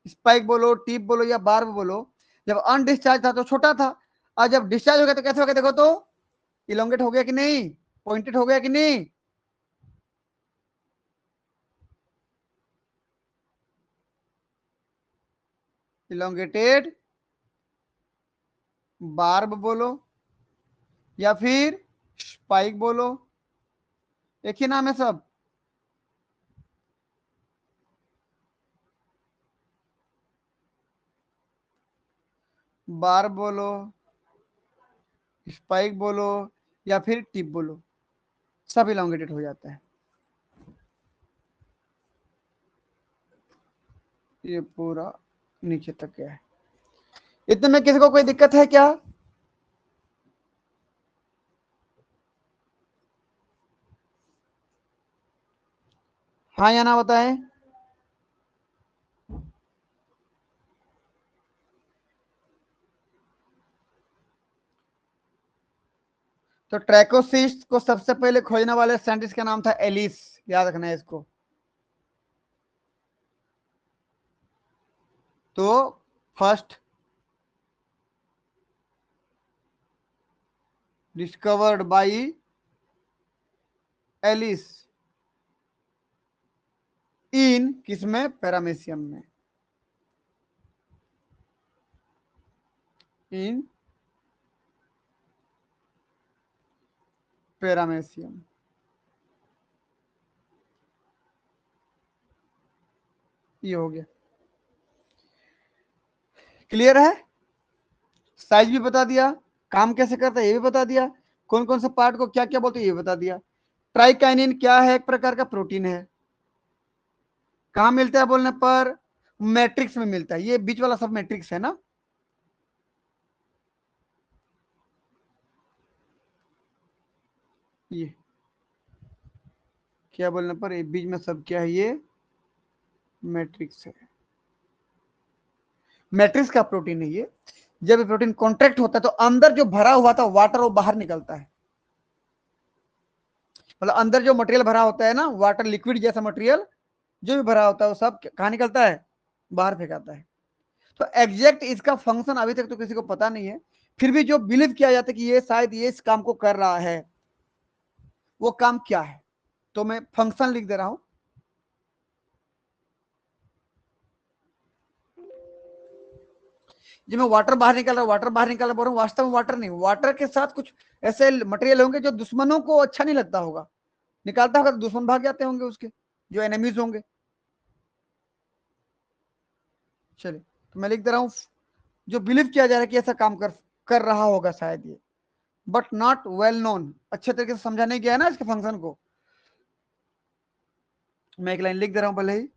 स्पाइक बोलो, टीप बोलो या बार्ब बोलो। जब अनडिस्चार्ज था तो छोटा था, और जब डिस्चार्ज हो गया तो कैसे हो गया, देखो तो इलोंगेट हो गया कि नहीं, पॉइंटेड हो गया कि नहीं। इलोंगेटेड बार्ब बोलो या फिर स्पाइक बोलो, एक ही नाम है सब। बार्ब बोलो, स्पाइक बोलो या फिर टिप बोलो, सब इलोंगेटेड हो जाता है। ये पूरा नीचे तक गया है। इतने में किसी को कोई दिक्कत है क्या? हाँ या ना बताएं। तो ट्रैकोसिस्ट को सबसे पहले खोजने वाले साइंटिस्ट का नाम था एलिस, याद रखना है इसको। तो first discovered by Ellis in किसमें, पैरामेशियम में, इन पैरामेशियम। ये हो गया, क्लियर है। साइज भी बता दिया, काम कैसे करता है ये भी बता दिया, कौन कौन से पार्ट को क्या क्या बोलते हैं ये बता दिया। ट्राइकाइनिन क्या है, एक प्रकार का प्रोटीन है। कहां मिलता है बोलने पर, मैट्रिक्स में मिलता है। ये बीच वाला सब मैट्रिक्स है ना। ये क्या बोलने पर, ये बीच में सब क्या है, ये मैट्रिक्स है। मैट्रिक्स का प्रोटीन है ये। जब प्रोटीन कॉन्ट्रैक्ट होता है तो अंदर जो भरा हुआ था वाटर वो बाहर निकलता है। मतलब अंदर जो मटेरियल भरा होता है ना, वाटर लिक्विड जैसा मटेरियल जो भी भरा होता है वो सब कहाँ निकलता है, बाहर फेंकाता है। तो एग्जैक्ट इसका फंक्शन अभी तक तो किसी को पता नहीं है, फिर भी जो बिलीव किया जाता है कि ये शायद ये इस काम को कर रहा है, वो काम क्या है। तो मैं फंक्शन लिख दे रहा हूं। जब मैं वाटर बाहर निकल रहा बोल रहा हूँ, वास्तव में वाटर नहीं, वाटर के साथ कुछ ऐसे मटेरियल होंगे जो दुश्मनों को अच्छा नहीं लगता होगा, निकालता होगा तो दुश्मन भाग जाते होंगे उसके, जो एनिमीज होंगे। चलिए तो मैं लिख दे रहा हूं, जो बिलीव किया जा रहा है कि ऐसा काम कर रहा होगा शायद ये, बट नॉट वेल नोन। अच्छे तरीके से समझा नहीं गया है ना इसके फंक्शन को। मैं एक लाइन लिख दे रहा हूं पहले ही।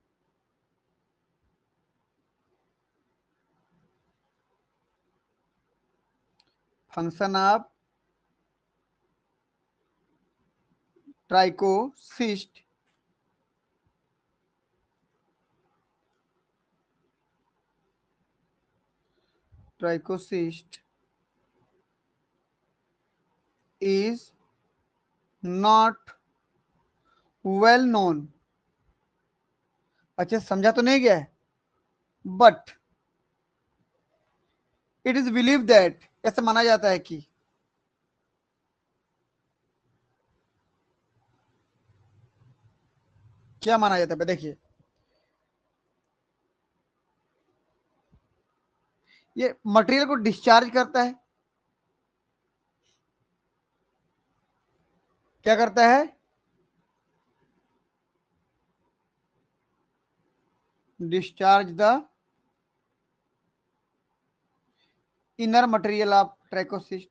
Function of trichocyst is not well known। अच्छे समझा तो नहीं गया है, but it is believe that, ऐसा माना जाता है कि क्या माना जाता है। देखिए ये मटेरियल को डिस्चार्ज करता है, क्या करता है, discharge the inner material of trichocyst.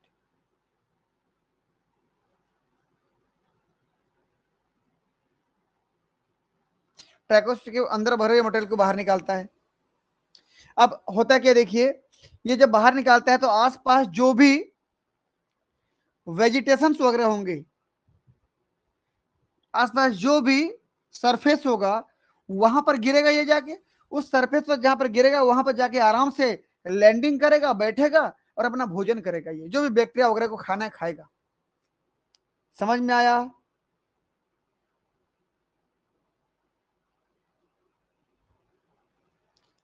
Trichocyst के अंदर भरे हुए मटेरियल को बाहर निकालता है। अब होता क्या, देखिए ये जब बाहर निकालता है तो आसपास जो भी वेजिटेशंस वगैरह होंगे, आसपास जो भी सरफेस होगा वहां पर गिरेगा ये जाके, उस सरफेस पर जहां पर गिरेगा वहां पर जाके आराम से लैंडिंग करेगा, बैठेगा और अपना भोजन करेगा। ये जो भी बैक्टीरिया वगैरह को खाना है खाएगा। समझ में आया।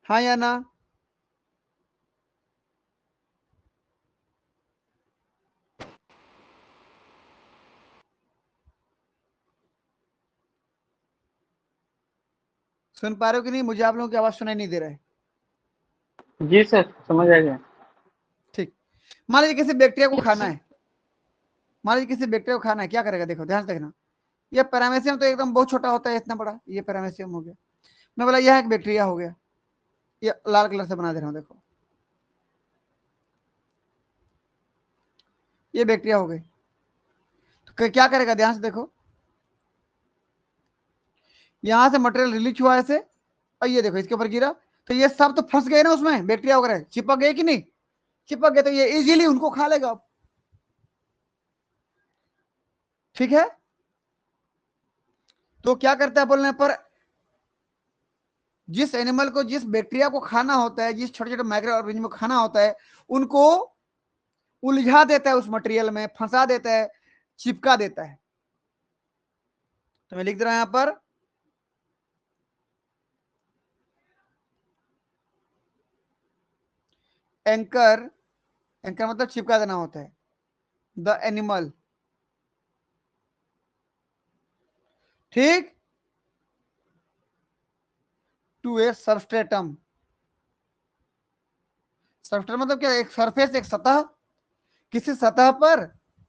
हाँ या ना। सुन पा रहे हो कि नहीं, मुझे आप लोगों की आवाज सुनाई नहीं दे रहा है। जी सर, समझ आ गया। ठीक, मान लीजिए किसी बैक्टीरिया को खाना है, मान लीजिए किसी बैक्टीरिया को खाना है, क्या करेगा, देखो ध्यान से देखना। ये पैरामेशियम तो एकदम बहुत छोटा होता है, इतना बड़ा, ये पैरामेशियम हो गया। मैं बोला यह एक बैक्टीरिया हो गया, ये लाल कलर से बना दे रहा हूं, देखो ये बैक्टीरिया हो गई। तो क्या करेगा, ध्यान से देखो, यहां से मटेरियल रिलीज हुआ ऐसे, और ये देखो इसके ऊपर गिरा, तो ये सब तो फंस गए ना उसमें, बैक्टीरिया वगैरह चिपक गए कि नहीं, चिपक गए, तो ये इजीली उनको खा लेगा। ठीक है, तो क्या करता है बोलने पर, जिस एनिमल को, जिस बैक्टीरिया को खाना होता है, जिस छोटे छोटे माइक्रो ऑर्गेनिज्म को खाना होता है, उनको उलझा देता है उस मटेरियल में, फंसा देता है, चिपका देता है। तो मैं लिख दे रहा हूं यहां पर एंकर, एंकर मतलब चिपका देना होता है। द एनिमल, ठीक, टू ए सबस्ट्रेटम। सबस्ट्रेटम मतलब क्या, एक सरफेस, एक सतह, किसी सतह पर,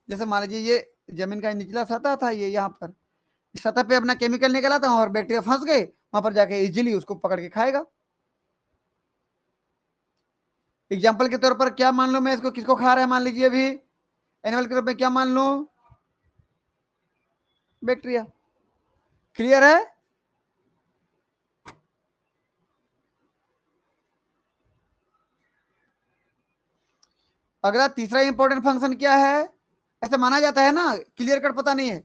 जैसे मान लीजिए ये जमीन का निचला सतह था, ये यहाँ पर इस सतह पे अपना केमिकल निकला था और बैक्टीरिया फंस गए वहां पर, जाके इजीली उसको पकड़ के खाएगा। एग्जाम्पल के तौर पर क्या मान लो, मैं इसको किसको खा रहा है मान लीजिए, अभी एनिमल के तौर पर क्या मान लो, बैक्टीरिया। क्लियर है? अगला तीसरा इंपॉर्टेंट फंक्शन क्या है, ऐसा माना जाता है ना, क्लियर कट पता नहीं है,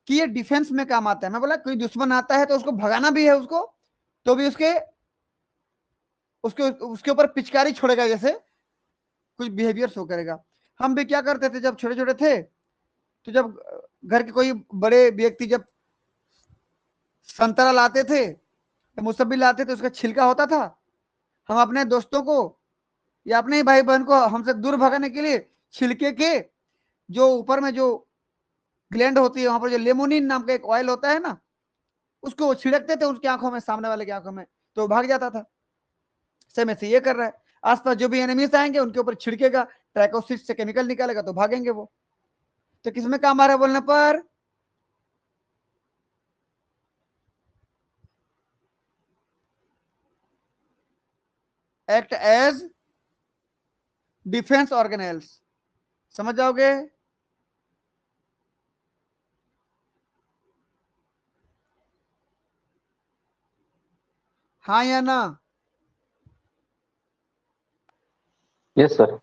कि ये डिफेंस में काम आता है। मैं बोला कोई दुश्मन आता है तो उसको भगाना भी है उसको, तो भी उसके उसके उसके ऊपर पिचकारी छोड़ेगा, जैसे कुछ बिहेवियर शो करेगा। हम भी क्या करते थे जब छोटे छोटे थे, तो जब घर के कोई बड़े व्यक्ति जब संतरा लाते थे, मुसब्बी लाते थे, उसका छिलका होता था, हम अपने दोस्तों को या अपने ही भाई बहन को हमसे दूर भगाने के लिए छिलके के जो ऊपर में जो ग्लैंड होती है, वहां पर जो लेमोनिन नाम का एक ऑयल होता है ना, उसको छिड़कते थे उसकी आंखों में, सामने वाले की आंखों में, तो भाग जाता था। सेम ऐसे ये कर रहा है, आसपास जो भी एनिमीज आएंगे उनके ऊपर छिड़केगा, ट्रैकोसिस से केमिकल निकालेगा तो भागेंगे वो। तो किसमें काम आ रहा है बोलने पर, एक्ट एज डिफेंस ऑर्गेनेल्स। समझ जाओगे? हाँ या ना? यस सर,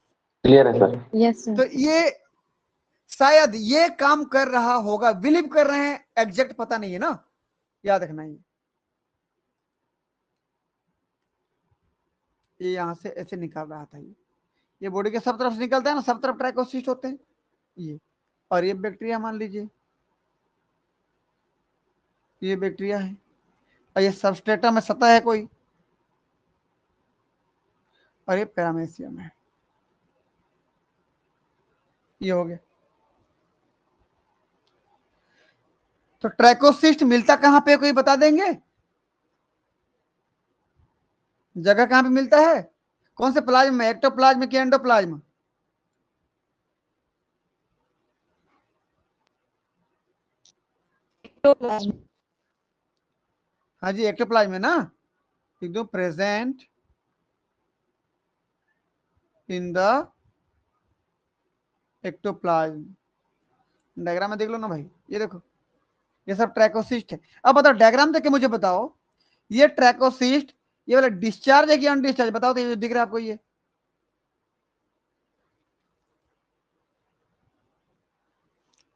क्लियर है सर। Yes, sir. तो ये शायद ये काम कर रहा होगा, बिलीव कर रहे हैं, एग्जैक्ट पता नहीं है ना, याद रखना। ये यहां से ऐसे निकाल रहा था, ये बॉडी के सब तरफ से निकलता है ना, सब तरफ ट्राइकोसिस्ट होते हैं ये, और ये बैक्टीरिया मान लीजिए, ये बैक्टीरिया है, और ये सबस्ट्रेटम में सतह है कोई, और ये पैरामेसियम है। ये हो गया। तो ट्रैकोसिस्ट मिलता कहां पे, कोई बता देंगे जगह कहां पे मिलता है, कौन से प्लाज्म में, एक्टोप्लाज्म की एंडोप्लाज्म? ectoplasm. हाँ जी, एक्टोप्लाज्म है ना, एकदम present in the ectoplasm. Diagram में देख लो ना भाई, ये देखो, ये सब ट्रैकोसिस्ट है। अब बताओ डायग्राम देख के मुझे बताओ, ये ट्रैकोसिस्ट ये वाला डिस्चार्ज है कि अनडिस्चार्ज, बताओ तो, ये दिख रहा है आपको, ये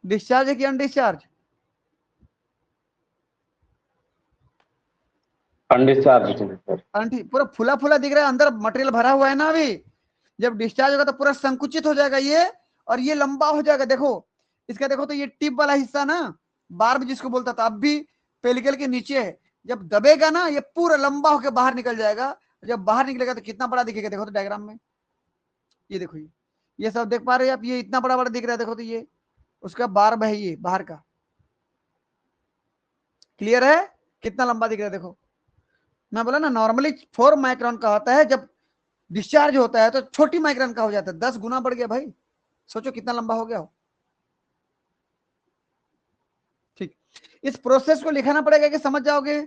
डिस्चार्ज है कि अनडिस्चार्ज? Undischarged sir. पूरा फुला फुला दिख रहा है, अंदर मटेरियल भरा हुआ है ना अभी। जब डिस्चार्ज होगा तो पूरा संकुचित हो जाएगा ये, और ये लंबा हो जाएगा। देखो इसका, देखो तो ये टिप वाला हिस्सा ना, बार्ब जिसको बोलता था, अब भी पेलिकल के नीचे है, जब दबेगा ना ये पूरा लंबा होकर बाहर निकल जाएगा। जब बाहर निकलेगा तो कितना बड़ा दिखेगा, देखो तो डायग्राम में, ये देखो, ये सब देख पा रहे हैं आप, ये इतना बड़ा बड़ा दिख रहा है, देखो तो ये उसका बार्ब है, ये बाहर का। क्लियर है? कितना लंबा दिख रहा है देखो। मैं बोला ना, नॉर्मली 4 माइक्रोन का होता है, जब डिस्चार्ज होता है तो छोटी माइक्रोन का हो जाता है, 10 गुना बढ़ गया भाई। सोचो कितना लंबा हो गया हो। ठीक, इस प्रोसेस को लिखाना पड़ेगा कि समझ जाओगे?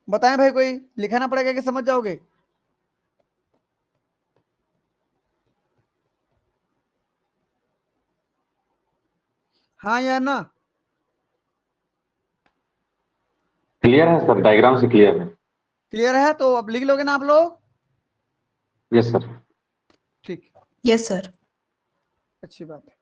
बताएं भाई, कोई लिखाना पड़ेगा कि समझ जाओगे? हाँ या ना? क्लियर है सर, डायग्राम से क्लियर है। क्लियर है तो अब लिख लोगे ना आप लोग? Yes sir. ठीक, Yes, sir. अच्छी बात है।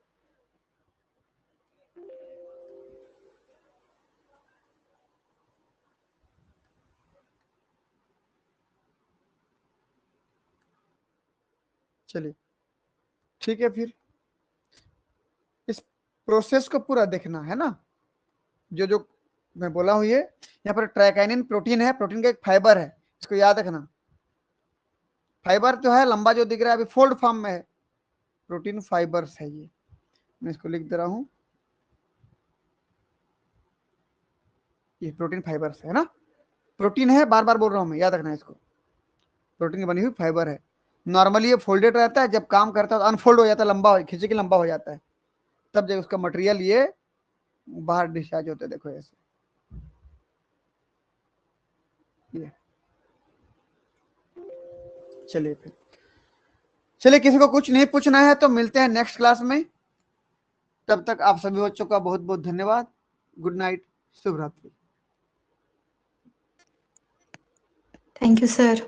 चलिए ठीक है, फिर इस प्रोसेस को पूरा देखना है ना, जो जो मैं बोला हूं ये। यहाँ पर ट्राइकाइनिन प्रोटीन है, प्रोटीन का एक फाइबर है, इसको याद रखना। फाइबर जो है लंबा जो दिख रहा है अभी फोल्ड फॉर्म में है, प्रोटीन फाइबर्स है ये। मैं इसको लिख दे रहा हूं, ये प्रोटीन फाइबर्स है ना, प्रोटीन है, बार बार बोल रहा हूं मैं, याद रखना इसको। प्रोटीन की बनी हुई फाइबर है। नॉर्मली ये फोल्डेड रहता है, जब काम करता है तो अनफोल्ड हो जाता है, लंबा खींचे के लंबा हो जाता है, तब जब उसका मटेरियल ये बाहर डिस्चार्ज होता है। देखो ऐसे ये। चलिए फिर, चलिए किसी को कुछ नहीं पूछना है तो मिलते हैं नेक्स्ट क्लास में। तब तक आप सभी बच्चों का बहुत बहुत धन्यवाद। गुड नाइट, शुभ रात्रि। Thank you sir.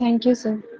Thank you, sir.